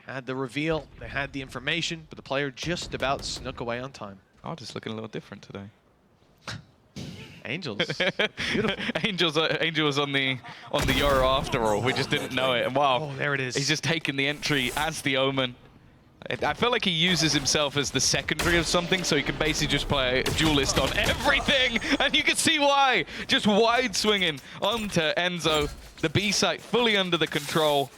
Had the reveal, they had the information, but the player just about snuck away on time. Artist looking a little different today. Angels, beautiful. Angel was on the Yoru after all. We just didn't know it. And wow, oh, there it is. He's just taken the entry as the Omen. I feel like he uses himself as the secondary of something, so he can basically just play a duelist on everything, and you can see why. Just wide swinging onto Enzo. The B site fully under the control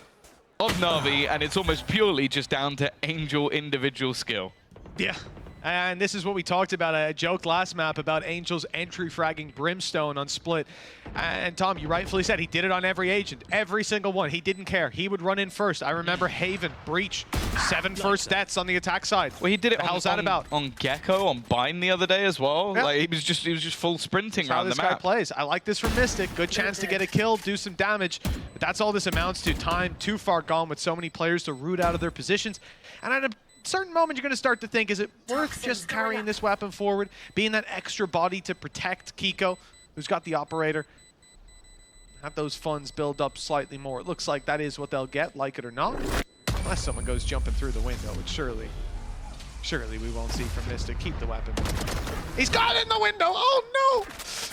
of Navi, and it's almost purely just down to Angel individual skill. Yeah. And this is what we talked about. I joked last map about Angel's entry fragging Brimstone on Split. And Tom, you rightfully said he did it on every agent. Every single one. He didn't care. He would run in first. I remember Haven, Breach, 7 first deaths on the attack side. Well, he did it on Gecko, on Bind the other day as well. Yeah. Like, he was just full sprinting around the map. That's how this guy plays. I like this from Mystic. Good chance to get a kill, do some damage. But that's all this amounts to. Time too far gone with so many players to root out of their positions. And at a certain moment, you're going to start to think, is it worth just carrying this weapon forward, being that extra body to protect Kiko, who's got the operator? Have those funds build up slightly more. It looks like that is what they'll get, like it or not. Unless someone goes jumping through the window, which surely Surely we won't see from Mystic. Keep the weapon. He's got it in the window. Oh, no.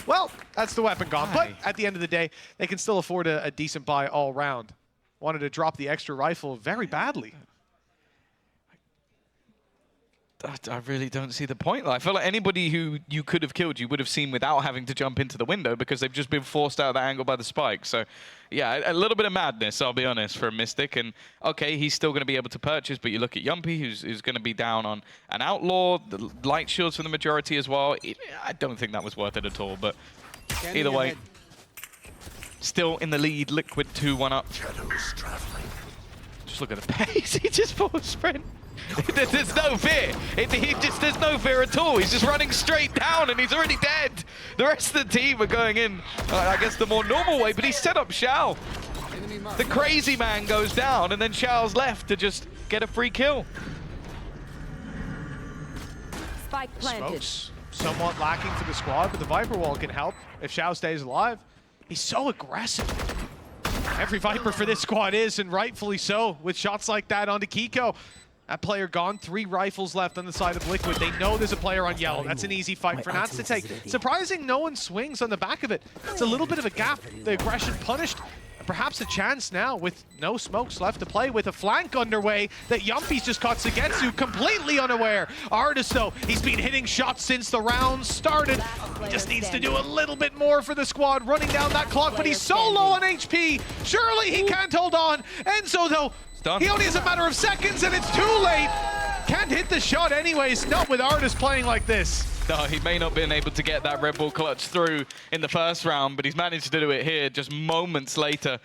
Well, that's the weapon gone. But at the end of the day, they can still afford a decent buy all round. Wanted to drop the extra rifle very badly. I really don't see the point. I feel like anybody who you could have killed, you would have seen without having to jump into the window because they've just been forced out of that angle by the spike. So, yeah, a little bit of madness, I'll be honest, for Mystic. And, okay, he's still going to be able to purchase, but you look at Yumpy, who's going to be down on an Outlaw, the light shields for the majority as well. I don't think that was worth it at all, but either way, still in the lead. Liquid 2-1 up. Just look at the pace. He just forced sprint. There's no fear. There's no fear at all. He's just running straight down and he's already dead. The rest of the team are going in, I guess, the more normal way, but he set up Xiao. The crazy man goes down and then Xiao's left to just get a free kill. Spike planted. Smokes somewhat lacking for the squad, but the Viper wall can help if Xiao stays alive. He's so aggressive. Every Viper for this squad is, and rightfully so, with shots like that onto Kiko. That player gone, 3 rifles left on the side of Liquid. They know there's a player on yellow. That's an easy fight for Nats to take. Surprising no one swings on the back of it. It's a little bit of a gap. The aggression punished. Perhaps a chance now with no smokes left to play with a flank underway that Yumpy's just caught Sugetsu completely unaware. Artis though, he's been hitting shots since the round started. He just needs to do a little bit more for the squad running down that clock, but he's so low on HP. Surely he can't hold on. Enzo though, he only has a matter of seconds and it's too late. Can't hit the shot anyways, not with Artis playing like this. No, he may not have been able to get that Red Bull clutch through in the first round, but he's managed to do it here just moments later.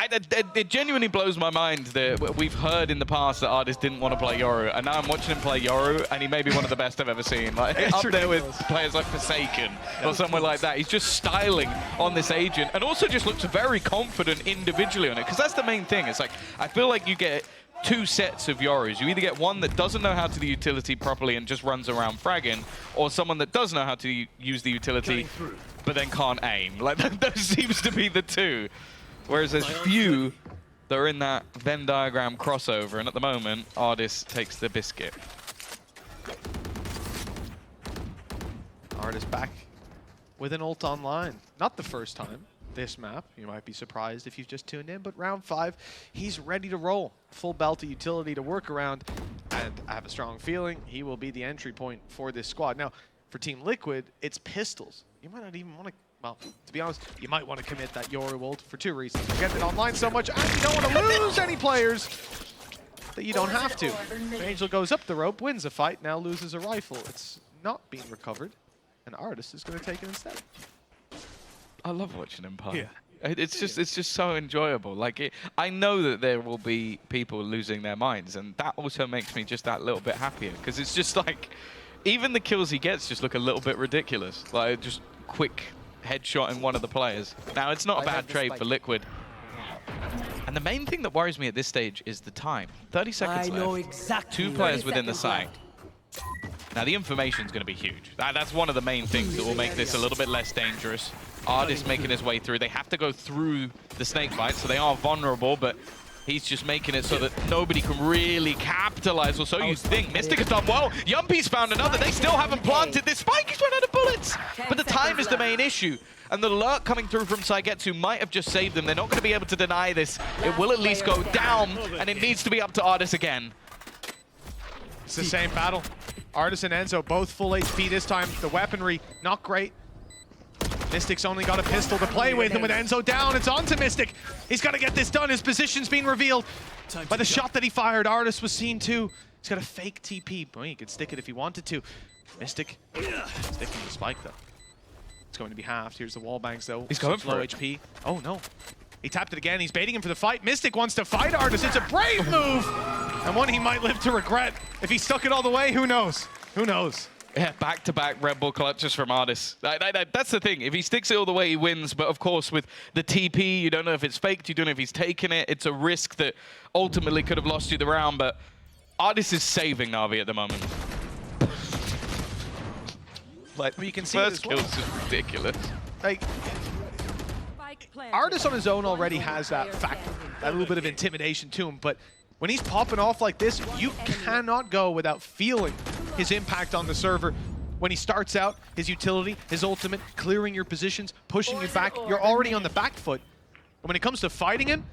It genuinely blows my mind that we've heard in the past that Artis didn't want to play Yoru, and now I'm watching him play Yoru, and he may be one of the best I've ever seen. Like up there with players like Forsaken or someone like that. He's just styling on this agent, and also just looks very confident individually on it, because that's the main thing. It's like, I feel like you get 2 sets of Yorus. You either get one that doesn't know how to do the utility properly and just runs around fragging, or someone that does know how to use the utility but then can't aim. Like, those seems to be the 2. Whereas there's few that are in that Venn diagram crossover, and at the moment, Artis takes the biscuit. Artis back with an ult online. Not the first time this map. You might be surprised if you've just tuned in, but round 5, he's ready to roll. Full belt of utility to work around, and I have a strong feeling he will be the entry point for this squad. Now, for Team Liquid, it's pistols. You might not even want to, well, to be honest, you might want to commit that Yoru ult for 2 reasons. You're getting it online so much, and you don't want to lose any players that you don't have to. Angel goes up the rope, wins a fight, now loses a rifle. It's not being recovered, and Artis is going to take it instead. I love watching him play. Yeah. It's just so enjoyable. Like, I know that there will be people losing their minds, and that also makes me just that little bit happier, because it's just like, even the kills he gets just look a little bit ridiculous. Like, just quick headshot in one of the players. Now, it's not a bad trade for Liquid. And the main thing that worries me at this stage is the time. 30 seconds left. Exactly 2 players within the site. Now, the information's going to be huge. That's one of the main things that will make this a little bit less dangerous. Artis making his way through. They have to go through the snake bite, so they are vulnerable, but he's just making it so that nobody can really capitalize, or so you think. Mystic has done well. Yumpy's found another. They still haven't planted this spike. He's run out of bullets. But the time is the main issue. And the lurk coming through from Sugetsu might have just saved them. They're not going to be able to deny this. It will at least go down, and it needs to be up to Artis again. It's the same battle. Artis and Enzo both full HP this time. The weaponry, not great. Mystic's only got a pistol to play with, and with Enzo down, it's on to Mystic. He's got to get this done. His position's been revealed by the shot that he fired. Artis was seen too. He's got a fake TP. Boy, he could stick it if he wanted to. Mystic sticking the spike though. It's going to be halved. Here's the wall bangs though. He's going for low HP. Oh no. He tapped it again. He's baiting him for the fight. Mystic wants to fight Artis. It's a brave move, and one he might live to regret. If he stuck it all the way, who knows? Who knows? Yeah, back-to-back Red Bull clutches from Artis. That's the thing. If he sticks it all the way, he wins. But of course, with the TP, you don't know if it's faked. You don't know if he's taken it. It's a risk that ultimately could have lost you the round. But Artis is saving Navi at the moment. Like, well, you can see first kills is ridiculous. Like, Artis on his own already has that factor, that little bit of intimidation to him. But When he's popping off like this, you cannot go without feeling his impact on the server. When he starts out, his utility, his ultimate, clearing your positions, pushing you back, you're already on the back foot. And when it comes to fighting him,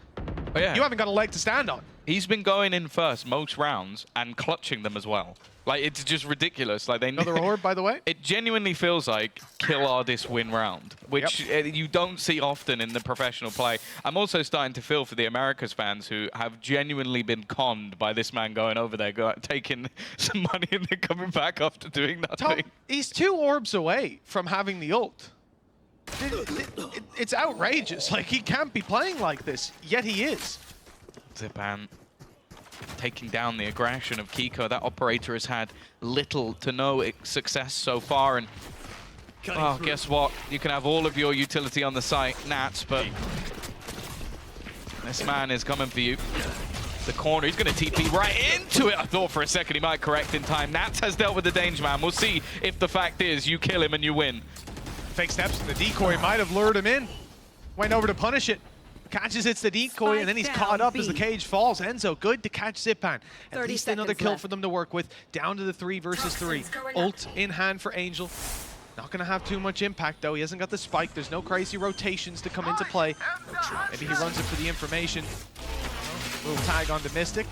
Oh, yeah. you haven't got a leg to stand on. He's been going in first most rounds and clutching them as well. Like, it's just ridiculous. Like, they Another orb, by the way. It genuinely feels like kill artist win round, which you don't see often in the professional play. I'm also starting to feel for the Americas fans who have genuinely been conned by this man going over there, taking some money and then coming back after doing nothing. Tom, he's 2 orbs away from having the ult. It's outrageous. Like, he can't be playing like this, yet he is. Zipan taking down the aggression of Kiko. That operator has had little to no success so far, and oh, guess what? You can have all of your utility on the site, Nats, but this man is coming for you. The corner, he's going to TP right into it. I thought for a second he might correct in time. Nats has dealt with the danger man. We'll see if the fact is you kill him and you win. Fake steps, the decoy might have lured him in. Went over to punish it. Catches, hits the decoy, and then he's caught up as the cage falls. Enzo, good to catch Zipan. At least another kill for them to work with. Down to the 3 versus 3. Ult in hand for Angel. Not going to have too much impact, though. He hasn't got the spike. There's no crazy rotations to come into play. Maybe he runs it for the information. Little tag onto Mystic.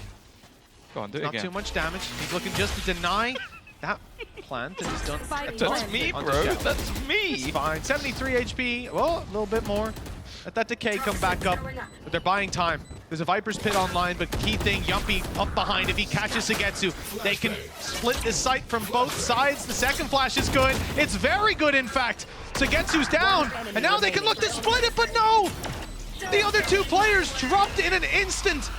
Go on, do it Not again. too much damage. He's looking just to deny that plant, and he's done. That's me, bro. That's me. It's fine. 73 HP. Well, a little bit more. Let that decay come back up. But they're buying time. There's a Viper's Pit online, but key thing, Yumpy up behind. If he catches Sagetsu, they can split this site from both sides. The second flash is good. It's very good, in fact. Sagetsu's down, and now they can look to split it, but no! The other 2 players dropped in an instant,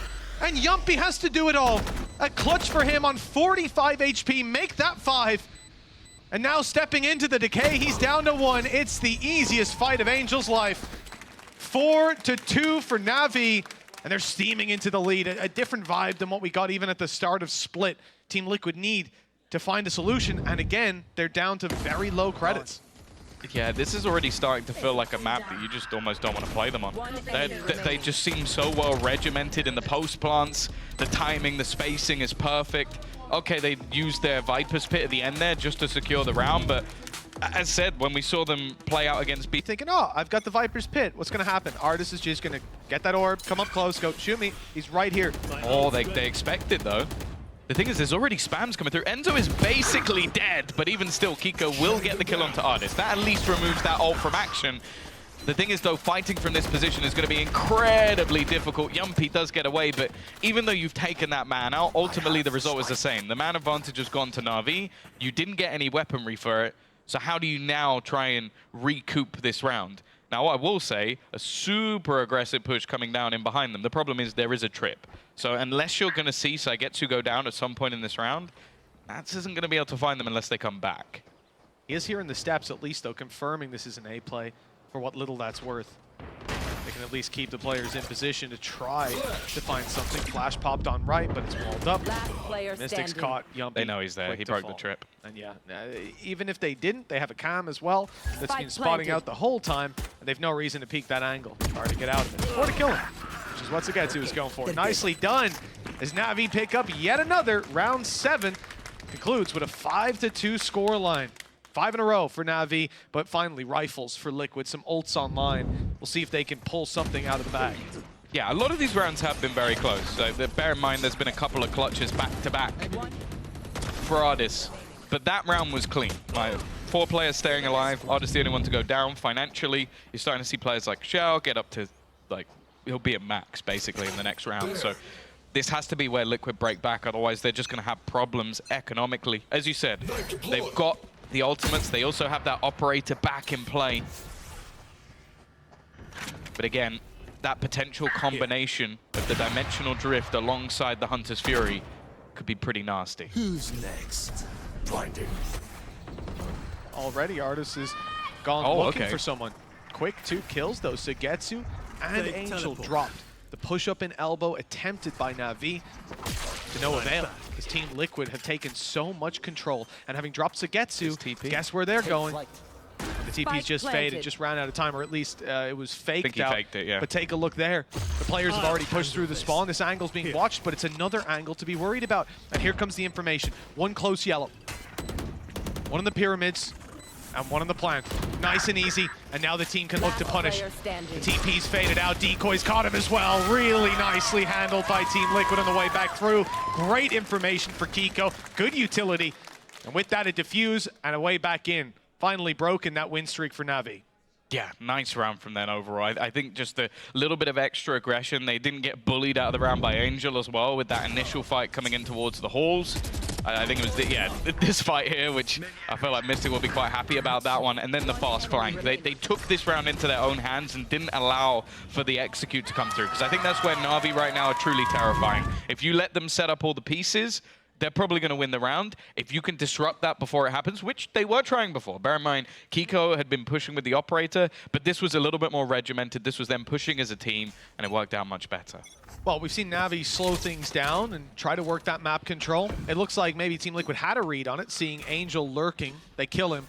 and Yumpy has to do it all. A clutch for him on 45 HP, make that 5. And now stepping into the decay, he's down to 1. It's the easiest fight of Angel's life. 4-2 for NAVI, and they're steaming into the lead. A different vibe than what we got even at the start of Split. Team Liquid need to find a solution, and again, they're down to very low credits. Yeah, this is already starting to feel like a map that you just almost don't want to play them on. They just seem so well regimented in the post plants. The timing, the spacing is perfect. Okay, they used their Viper's Pit at the end there just to secure the round, but as said, when we saw them play out against B, Thinking, oh, I've got the Viper's Pit. What's going to happen? Artis is just going to get that orb, come up close, go shoot me. He's right here. oh, they expect it though. The thing is, there's already spams coming through. Enzo is basically dead, but even still, Kiko will get the kill onto Artis. That at least removes that ult from action. The thing is, though, fighting from this position is going to be incredibly difficult. Yumpy does get away, but even though you've taken that man out, ultimately the result is the same. The man advantage has gone to Na'Vi. You didn't get any weaponry for it, so how do you now try and recoup this round? Now, what I will say, a super aggressive push coming down in behind them. The problem is there is a trip. So unless you're going to see Sagetsu go down at some point in this round, Nats isn't going to be able to find them unless they come back. He is here in the steps at least, though, confirming this is an A play for what little that's worth. They can at least keep the players in position to try to find something. Flash popped on right, but it's walled up. Last player Mystic's standing. caught Yumpy. They know he's there. quick He to broke the fall. trip. And yeah, even if they didn't, they have a cam as well that's Spike been spotting planted. out the whole time, and they've no reason to peek that angle. Hard to get out of it. Or to kill him, which is what Sagetsu is going for. Nicely done as Navi pick up yet another. Round 7 concludes with a 5-2 scoreline. 5 in a row for Navi, but finally rifles for Liquid, some ults online. We'll see if they can pull something out of the bag. Yeah, a lot of these rounds have been very close. So bear in mind there's been a couple of clutches back-to-back for Ardis. But that round was clean. Like, 4 players staying alive. Ardis the only one to go down financially. You're starting to see players like Shao get up to, like, he'll be at max, basically, in the next round. So this has to be where Liquid break back. Otherwise, they're just going to have problems economically. As you said, they've got the ultimates. They also have that operator back in play. But again, that potential combination of the dimensional drift alongside the Hunter's Fury could be pretty nasty. Who's next? Blinding. Already, Artis has gone looking for someone. Quick 2 kills, though. Sagetsu and Fake Angel teleport. dropped. The push-up in elbow attempted by Na'Vi to no avail. His Team Liquid have taken so much control, and having dropped Sagetsu, TP. guess where they're going? The TP's just faded, just ran out of time, or at least it was faked I think he out. faked it, yeah. But take a look there. The players have already pushed through the spawn. This angle's being watched, but it's another angle to be worried about. And here comes the information. One close yellow. One in the pyramids, and one in the plant. Nice and easy, and now the team can look to punish. The TP's faded out, Decoy's caught him as well. Really nicely handled by Team Liquid on the way back through. Great information for Kiko, good utility. And with that, a defuse and a way back in. Finally broken that win streak for NAVI. Yeah, nice round from them overall. I think just a little bit of extra aggression. They didn't get bullied out of the round by Angel as well with that initial fight coming in towards the halls. I think it was, this fight here, which I feel like Mystic will be quite happy about that one. And then the fast flank. They took this round into their own hands and didn't allow for the execute to come through. Because I think that's where NAVI right now are truly terrifying. If you let them set up all the pieces, they're probably going to win the round. If you can disrupt that before it happens, which they were trying before. Bear in mind, Kiko had been pushing with the operator, but this was a little bit more regimented. This was them pushing as a team, and it worked out much better. Well, we've seen NAVI slow things down and try to work that map control. It looks like maybe Team Liquid had a read on it, seeing Angel lurking. They kill him.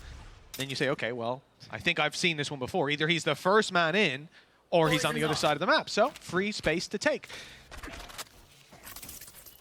Then you say, okay, well, I think I've seen this one before. Either he's the first man in, or he's on the other side of the map. So, free space to take.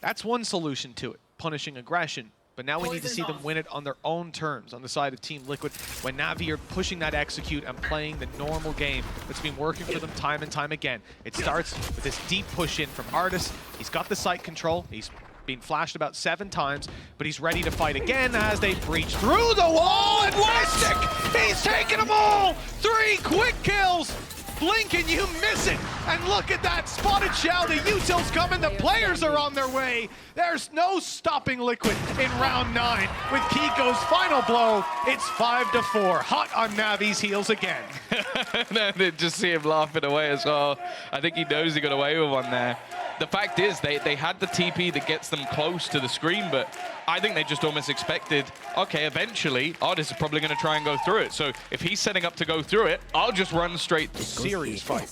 That's one solution to it. Punishing aggression, but now we need to see them win it on their own terms on the side of Team Liquid when NAVI are pushing that execute and playing the normal game that's been working for them time and time again. It starts with this deep push in from Artis. He's got the site control. He's been flashed about 7 times, but he's ready to fight again as they breach through the wall, and Mystic, he's taking them all! 3 quick kills! Blink and you miss it! And look at that spotted shell, the util's coming, the players are on their way! There's no stopping Liquid in round 9. With Kiko's final blow, it's 5-4. Hot on Navi's heels again. And just see him laughing away as well. I think he knows he got away with one there. The fact is, they had the TP that gets them close to the screen, but I think they just almost expected, okay, eventually, Artis is probably going to try and go through it. So if he's setting up to go through it, I'll just run straight through. Serious fight.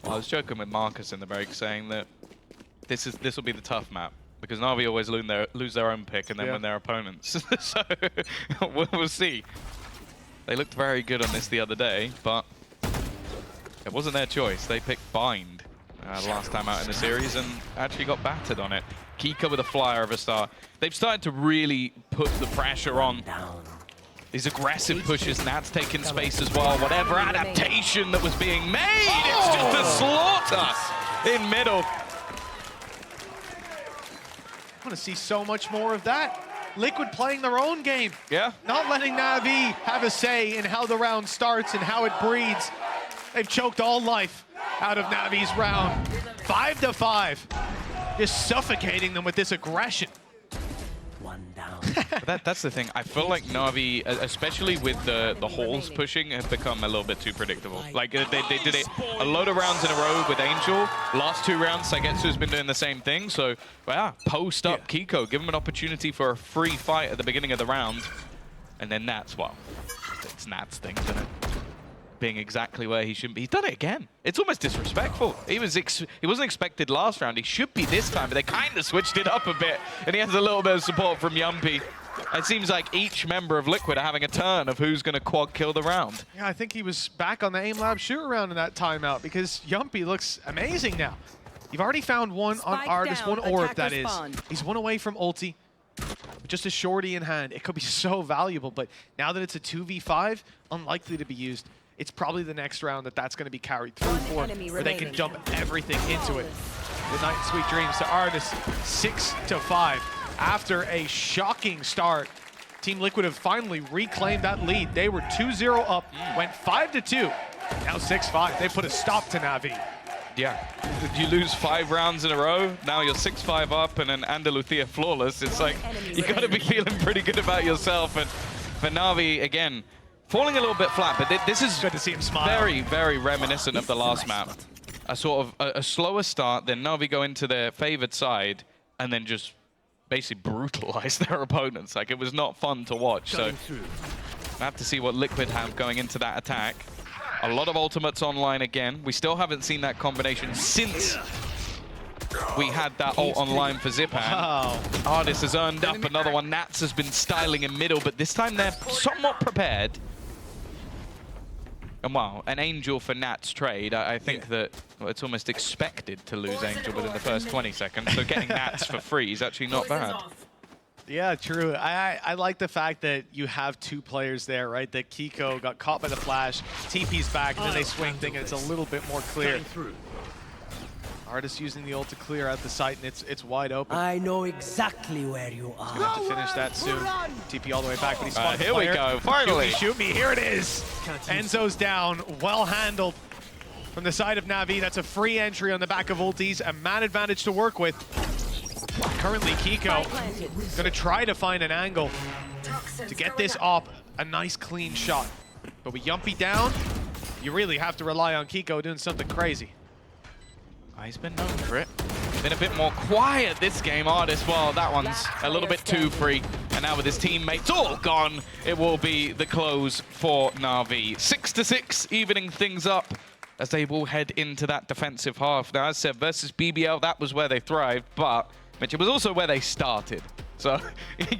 I was joking with Marcus in the break, saying that this will be the tough map, because Navi always lose their own pick and then win their opponents. So we'll see. They looked very good on this the other day, but it wasn't their choice. They picked Bind last time out in the series and actually got battered on it. Kiko with a flyer of a start. They've started to really put the pressure on. These aggressive pushes, Nat's taking space as well. Whatever adaptation that was being made, it's just a slaughter in middle. I want to see so much more of that. Liquid playing their own game. Yeah. Not letting Navi have a say in how the round starts and how it breeds. They've choked all life out of Navi's round. 5-5. Just suffocating them with this aggression. One down. But that's the thing. I feel like Navi, especially with the halls pushing, have become a little bit too predictable. Like, they did it a load of rounds in a row with Angel. Last 2 rounds, Sagetsu's been doing the same thing. So, yeah, post up Kiko. Give him an opportunity for a free fight at the beginning of the round. And then Nat's, well, it's Nat's thing, isn't it? Being exactly where he shouldn't be. He's done it again. It's almost disrespectful. He wasn't expected last round. He should be this time, but they kind of switched it up a bit. And he has a little bit of support from Yumpy. It seems like each member of Liquid are having a turn of who's going to quad kill the round. Yeah, I think he was back on the aim lab shoot around in that timeout because Yumpy looks amazing now. You've already found one on Artis, one orb that is. He's one away from ulti. Just a shorty in hand. It could be so valuable, but now that it's a 2v5, unlikely to be used. It's probably the next round that's going to be carried through for, where they can dump everything into it. Good night and sweet dreams to Artis, 6-5. After a shocking start, Team Liquid have finally reclaimed that lead. They were 2-0 up, went 5-2, now 6-5. They put a stop to Navi. Yeah, you lose 5 rounds in a row, now you're 6-5 up and an Andalucia flawless. It's like, you got to be feeling pretty good about yourself. And for Navi, again, falling a little bit flat, but this is good to see him smile. Very, very reminiscent of the last map. A sort of a slower start, then Navi go into their favored side, and then just basically brutalize their opponents. Like, it was not fun to watch. So I have to see what Liquid have going into that attack. A lot of ultimates online again. We still haven't seen that combination since we had that ult online for Zipan. Wow. Artis has earned up another one. Nats has been styling in middle, but this time they're somewhat prepared. And well, an Angel for Nat's trade, I think that it's almost expected to lose Angel within the first 20 seconds. So getting Nats for free is actually not bad. Yeah, true. I like the fact that you have two players there, right? That Kiko got caught by the flash, TP's back, and then they swing thing, and it's a little bit more clear. Artist using the ult to clear out the site, and it's wide open. I know exactly where you are. Gonna have to finish that soon. TP all the way back, but he's spotted the Here we player. go, finally. Shoot me, here it is. Enzo's down, well handled from the side of Navi. That's a free entry on the back of ultis, a man advantage to work with. Currently, Kiko gonna try to find an angle to get this up. A nice clean shot. But with Yumpy down, you really have to rely on Kiko doing something crazy. He's been known for it. Been a bit more quiet this game, Artist. Well, that one's a little bit too free. And now with his teammates all gone, it will be the close for Na'Vi. 6-6, evening things up as they will head into that defensive half. Now, as I said, versus BBL, that was where they thrived, but Mitch, it was also where they started. So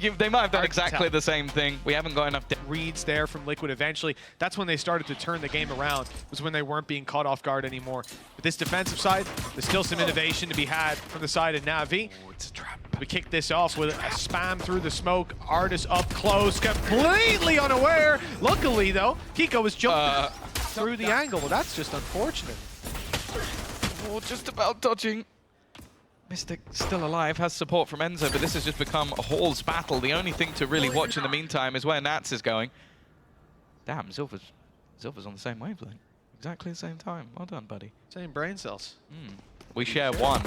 they might have done exactly the same thing. We haven't got enough reads there from Liquid eventually. That's when they started to turn the game around, was when they weren't being caught off guard anymore. But this defensive side, there's still some innovation to be had from the side of Navi. Oh, it's a trap. We kick this off with a spam through the smoke. Artist up close, completely unaware. Luckily, though, Kiko was jumping through the angle. Well, that's just unfortunate. Oh, just about dodging. Mystic still alive, has support from Enzo, but this has just become a Hall's battle. The only thing to really watch in the meantime is where Nats is going. Damn, Zilva's on the same wavelength. Exactly the same time. Well done, buddy. Same brain cells. We share one.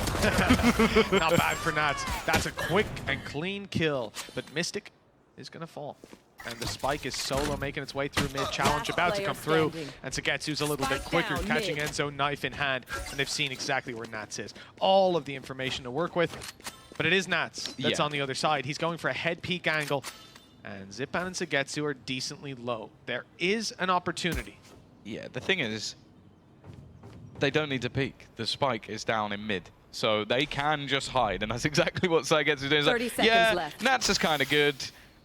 Not bad for Nats. That's a quick and clean kill, but Mystic is going to fall. And the spike is solo making its way through mid. Challenge about to come through. And Sagetsu's a little bit quicker, catching Enzo knife in hand. And they've seen exactly where Nats is. All of the information to work with. But it is Nats that's on the other side. He's going for a head peek angle. And Zipan and Sagetsu are decently low. There is an opportunity. Yeah, the thing is, they don't need to peek. The spike is down in mid. So they can just hide. And that's exactly what Sagetsu is doing. 30 seconds left. Nats is kind of good.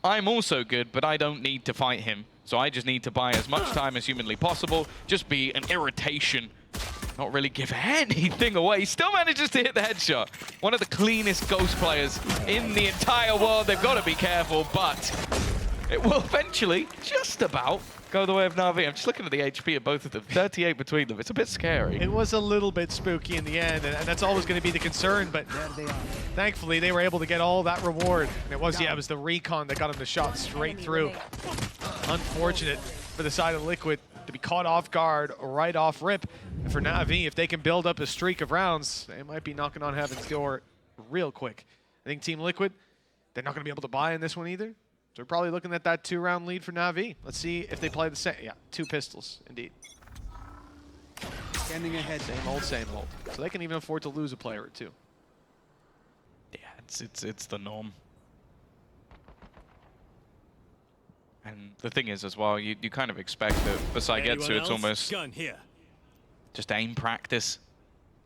I'm also good, but I don't need to fight him. So I just need to buy as much time as humanly possible. Just be an irritation. Not really give anything away. Still manages to hit the headshot. One of the cleanest Ghost players in the entire world. They've got to be careful, but it will eventually just about go the way of Na'Vi. I'm just looking at the HP of both of them. 38 between them. It's a bit scary. It was a little bit spooky in the end, and that's always going to be the concern, but thankfully they were able to get all that reward. And it was, it was the recon that got him the shot straight through. Unfortunate for the side of Liquid to be caught off guard right off rip. And for Na'Vi, if they can build up a streak of rounds, they might be knocking on heaven's door real quick. I think Team Liquid, they're not going to be able to buy in this one either. So we're probably looking at that 2-round lead for Na'Vi. Let's see if they play the same. Yeah, 2 pistols, indeed. Standing ahead. Same old, same old. So they can even afford to lose a player or two. Yeah, it's the norm. And the thing is as well, you kind of expect that for Sagetsu it's almost just aim practice.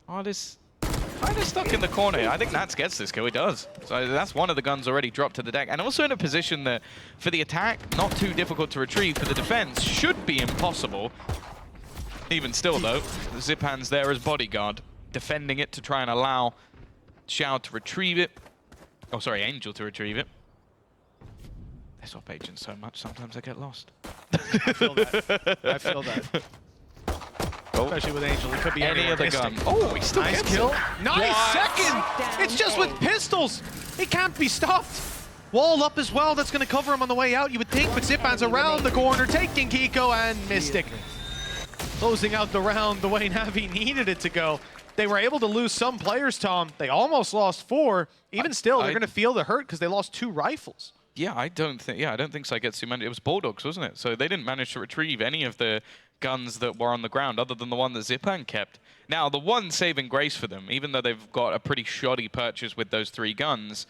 Oh, this kind of stuck in the corner. I think Nats gets this kill. He does. So that's one of the guns already dropped to the deck. And also in a position that, for the attack, not too difficult to retrieve. For the defense, should be impossible. Even still, though, Zipan's there as bodyguard, defending it to try and allow Xiao to retrieve it. Oh, sorry, Angel to retrieve it. They swap agents so much, sometimes I get lost. I feel that. I feel that. Oh. Especially with Angel, it could be any other gun. Mystic. Oh, he still Nice gets kill. it. Nice second! It's just with pistols. He can't be stopped. Wall up as well. That's going to cover him on the way out, you would think. But Zipan's around the corner, taking Kiko and Mystic. Closing out the round the way Navi needed it to go. They were able to lose some players, Tom. They almost lost 4. Even still, they're going to feel the hurt because they lost 2 rifles. Yeah, I don't think Sagetsu managed. It was Bulldogs, wasn't it? So they didn't manage to retrieve any of the guns that were on the ground other than the one that Zipan kept. Now, the one saving grace for them, even though they've got a pretty shoddy purchase with those 3 guns,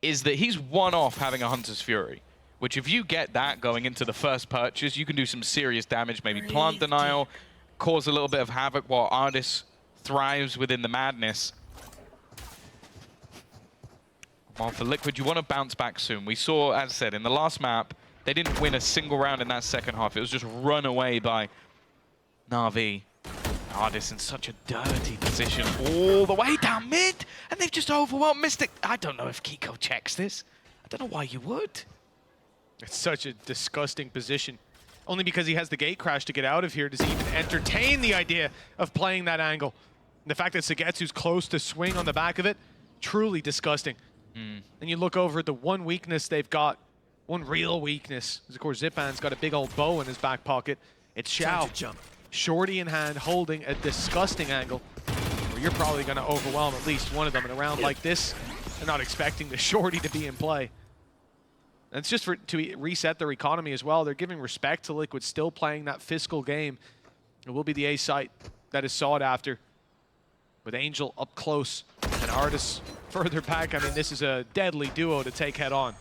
is that he's one off having a Hunter's Fury, which if you get that going into the first purchase, you can do some serious damage, maybe plant denial, cause a little bit of havoc while Artis thrives within the madness. Well, for Liquid, you want to bounce back soon. We saw, as I said, in the last map, They didn't win a single round in that second half. It was just run away by NAVI. Ardis in such a dirty position all the way down mid, and they've just overwhelmed Mystic. I don't know if Kiko checks this. I don't know why you would. It's such a disgusting position. Only because he has the gate crash to get out of here does he even entertain the idea of playing that angle. And the fact that Sagetsu's close to swing on the back of it, truly disgusting. And you look over at the one weakness they've got, one real weakness, is of course Zipan's got a big old bow in his back pocket. It's Xiao. Shorty in hand, holding a disgusting angle where you're probably going to overwhelm at least one of them in a round like this. They're not expecting the Shorty to be in play. And it's just to reset their economy as well. They're giving respect to Liquid, still playing that fiscal game. It will be the A site that is sought after. With Angel up close and Ardis further back. I mean, this is a deadly duo to take head on.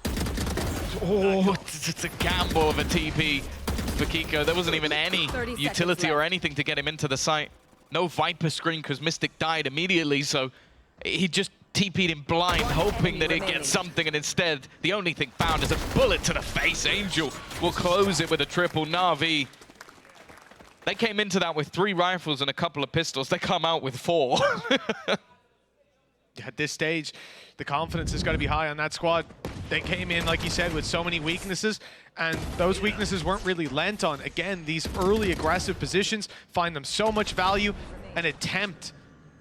Oh, it's a gamble of a TP. For Kiko, there wasn't even any utility or anything to get him into the site. No Viper screen because Mystic died immediately, so he just TP'd him blind, hoping that he'd get something, and instead, the only thing found is a bullet to the face. Angel will close it with a triple. NAVI, they came into that with 3 rifles and a couple of pistols. They come out with 4. At this stage, the confidence has got to be high on that squad. They came in, like you said, with so many weaknesses, and those weaknesses weren't really lent on. Again, these early aggressive positions find them so much value, an attempt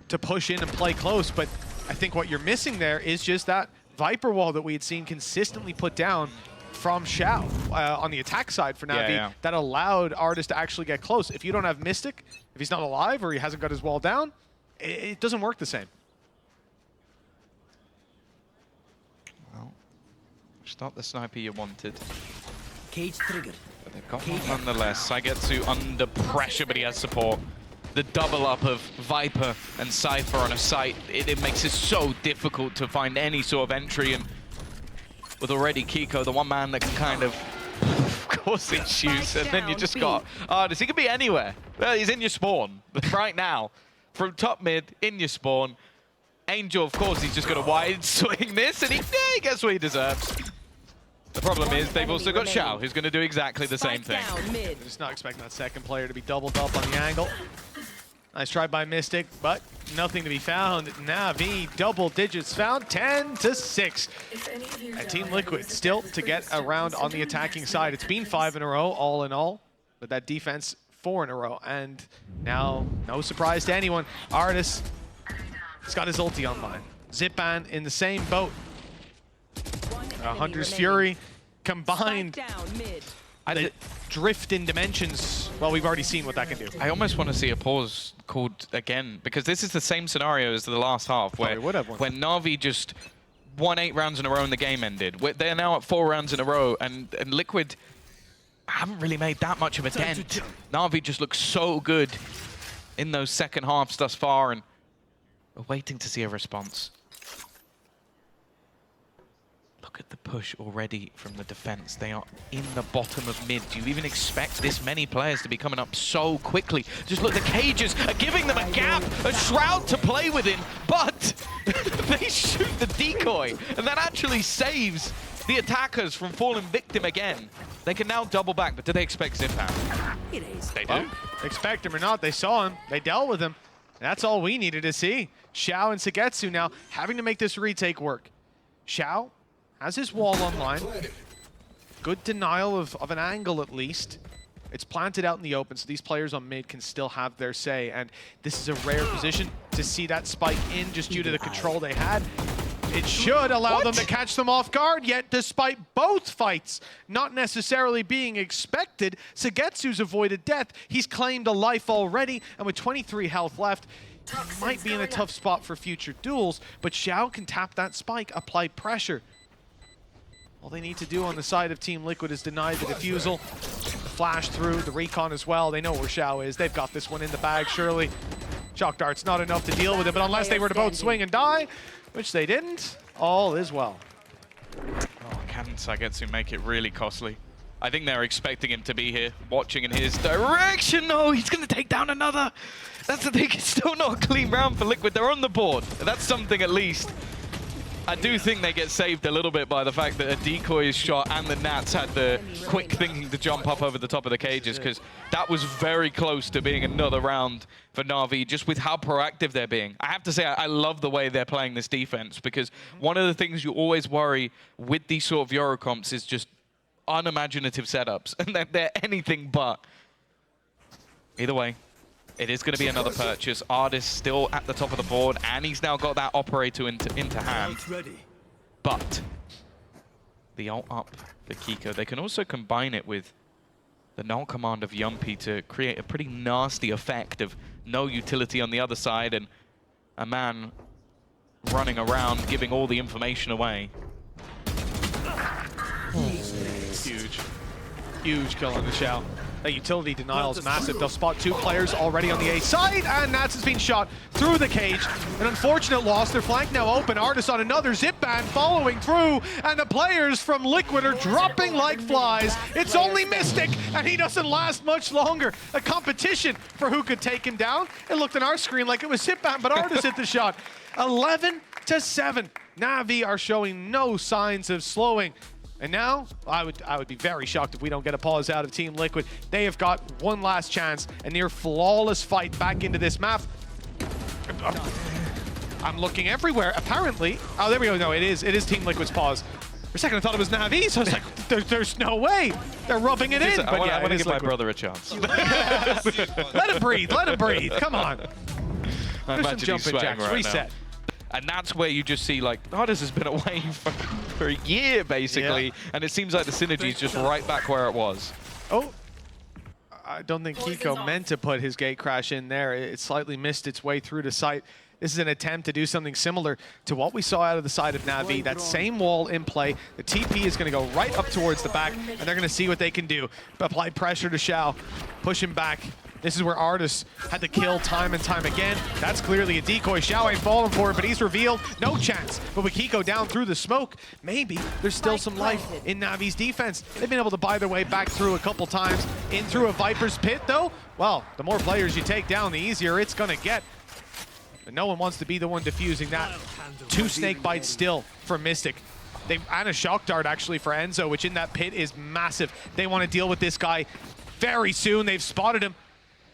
to push in and play close, but I think what you're missing there is just that Viper wall that we had seen consistently put down from Xiao on the attack side for NAVI that allowed Ardis to actually get close. If you don't have Mystic, if he's not alive or he hasn't got his wall down, it doesn't work the same. Well, it's not the sniper you wanted. Cage triggered. But they've got one nonetheless. Sagetsu under pressure, but he has support. The double up of Viper and Cypher on a site, it makes it so difficult to find any sort of entry. And with already Kiko, the one man that can kind of cause issues, and then you just got Ardis. He could be anywhere. Well, he's in your spawn right now. From top mid, in your spawn. Angel, of course, he's just going to wide swing this, and he gets what he deserves. The problem is they've also got Xiao, who's going to do exactly the same thing. Just not expecting that second player to be doubled up on the angle. Nice try by Mystic, but nothing to be found. NAVI, double digits found, 10-6. And Team Liquid still to get around on the attacking side. It's been 5 in a row, all in all, but that defense 4 in a row. And now, no surprise to anyone, Ardis has got his ulti online. Zipan in the same boat. Hunter's Fury combined. The drift in dimensions, well, we've already seen what that can do. I almost want to see a pause called again, because this is the same scenario as the last half, where when NAVI just won 8 rounds in a row and the game ended. They're now at 4 rounds in a row, and Liquid haven't really made that much of a dent. NAVI just looks so good in those second halves thus far, and we're waiting to see a response. Look at the push already from the defense. They are in the bottom of mid. Do you even expect this many players to be coming up so quickly? Just look, the cages are giving them a gap, a shroud to play within, but they shoot the decoy, and that actually saves the attackers from falling victim again. They can now double back, but do they expect Zipan? They do. Expect him or not, they saw him, they dealt with him. That's all we needed to see. Xiao and Sagetsu now having to make this retake work. Xiao has his wall online. Good denial of an angle, at least. It's planted out in the open, so these players on mid can still have their say. And this is a rare position to see that spike in just due to the control they had. It should allow them to catch them off guard, yet despite both fights not necessarily being expected, Sagetsu's avoided death. He's claimed a life already, and with 23 health left, he might be in a tough spot for future duels, but Xiao can tap that spike, apply pressure. All they need to do on the side of Team Liquid is deny the defusal, the flash through, the recon as well. They know where Xiao is. They've got this one in the bag, surely. Shock Dart's not enough to deal with it, but unless they were to both swing and die, which they didn't, all is well. Oh, can Sagetsu make it really costly? I think they're expecting him to be here, watching in his direction. No, he's going to take down another. That's the thing, it's still not a clean round for Liquid. They're on the board. That's something at least. I do think they get saved a little bit by the fact that a decoy is shot and the Nats had the quick thinking to jump up over the top of the cages, because that was very close to being another round for NAVI, just with how proactive they're being. I have to say, I love the way they're playing this defense, because one of the things you always worry with these sort of Eurocomps is just unimaginative setups, and they're anything but. Either way, it is going to be another purchase. Artist still at the top of the board, and he's now got that operator into hand. But the ult up for Kiko. They can also combine it with the null command of Yumpy to create a pretty nasty effect of no utility on the other side and a man running around giving all the information away. Huge. Huge kill on the Shell. That utility denial is massive. They'll spot 2 players already on the A side, and Nats has been shot through the cage. An unfortunate loss. Their flank now open. Artis on another zip band following through, and the players from Liquid are dropping like flies. It's only Mystic, and he doesn't last much longer. A competition for who could take him down. It looked on our screen like it was zip band, but Artis hit the shot. 11-7. NAVI are showing no signs of slowing. And now, I would be very shocked if we don't get a pause out of Team Liquid. They have got one last chance, a near flawless fight back into this map. I'm looking everywhere, apparently. Oh, there we go. No, it is Team Liquid's pause. For a second, I thought it was NAVI, so I was like, there's no way. They're rubbing it in. I But yeah, want to give Liquid. my brother a chance. Yes. Let him breathe. Let him breathe. Come on. I There's some imagine he's jumping sweating jacks. right Reset. now. And that's where you just see, like, Artis has been away for a year, basically, Yeah. and it seems like the synergy is just right back where it was. Oh, I don't think Kiko meant to put his gate crash in there. It slightly missed its way through the site. This is an attempt to do something similar to what we saw out of the side of NAVI. That same wall in play. The TP is going to go right up towards the back, and they're going to see what they can do. Apply pressure to Shao, push him back. This is where Artis had to kill time and time again. That's clearly a decoy. Shao ain't falling for it, but he's revealed. No chance. But with Kiko down through the smoke, maybe there's still some life in NAVI's defense. They've been able to buy their way back through a couple times. In through a Viper's pit, though, well, the more players you take down, the easier it's going to get. But no one wants to be the one defusing that. 2 snake bites still for Mystic. And a shock dart, actually, for Enzo, which in that pit is massive. They want to deal with this guy very soon. They've spotted him.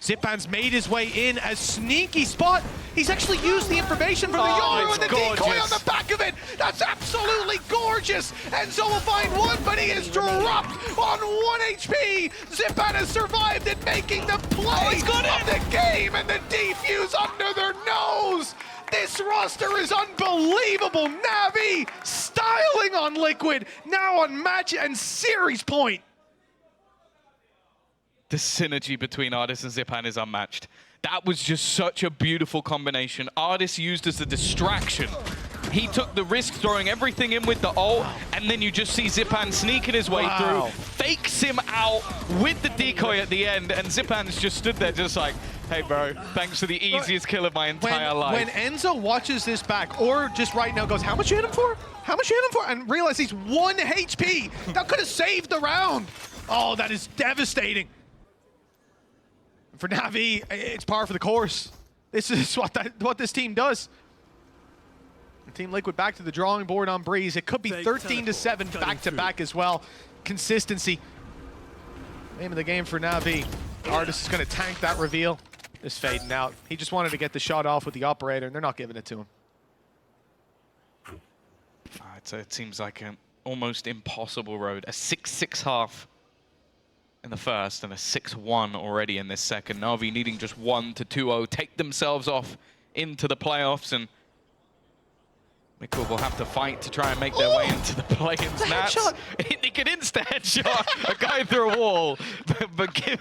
Zipman's made his way in. A sneaky spot. He's actually used the information from the Yoru and the decoy on the back of it. That's absolutely gorgeous. Enzo will find one, but he is dropped on 1 HP. Zipman has survived in making the play of the game, and the defuse under their nose. This roster is unbelievable. NAVI styling on Liquid, now on match and series point. The synergy between Artis and Zipan is unmatched. That was just such a beautiful combination. Artis used as a distraction. He took the risk throwing everything in with the ult, and then you just see Zipan sneaking his way through, fakes him out with the decoy at the end, and Zipan's just stood there just like, hey bro, thanks for the easiest kill of my entire life. When Enzo watches this back, or just right now goes, how much you hit him for? How much you hit him for? And realize he's 1 HP. That could have saved the round. Oh, that is devastating. For NAVI, it's par for the course. This is what this team does. Team Liquid back to the drawing board on Breeze. It could be 13-7 back-to-back as well. Consistency. Name of the game for NAVI. Artis is going to tank that reveal. Just fading out. He just wanted to get the shot off with the operator, and they're not giving it to him. It seems like an almost impossible road. A 6-6 half in the first and a 6-1 already in this second. NAVI needing just 1 to 2-0, take themselves off into the playoffs, and Liquid will have to fight to try and make their way into the play-ins. Nats, he could insta-headshot a guy through a wall, but give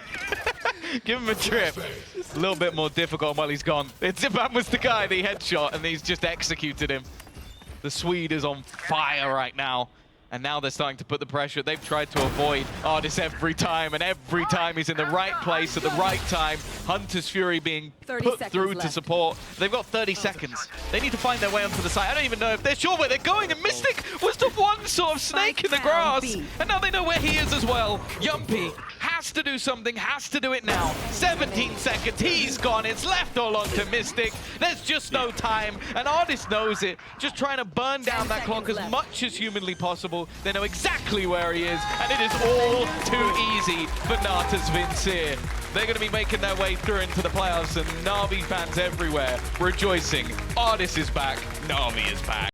him a trip. A little bit more difficult while he's gone. Zipan was the guy that he headshot, and he's just executed him. The Swede is on fire right now, and now they're starting to put the pressure. They've tried to avoid Artis every time, and every time he's in the right place at the right time. Hunter's Fury being put through to support. They've got 30 seconds. They need to find their way onto the side. I don't even know if they're sure where they're going, and Mystic was the one sort of snake in the grass, and now they know where he is as well. Yumpy has has to do something, has to do it now. 17 seconds, he's gone. It's left all on to Mystic. There's just no time, and Artist knows it. Just trying to burn down that clock as much as humanly possible. They know exactly where he is, and it is all too easy for Natas Vincere. They're going to be making their way through into the playoffs, and Navi fans everywhere rejoicing. Artist is back, Navi is back.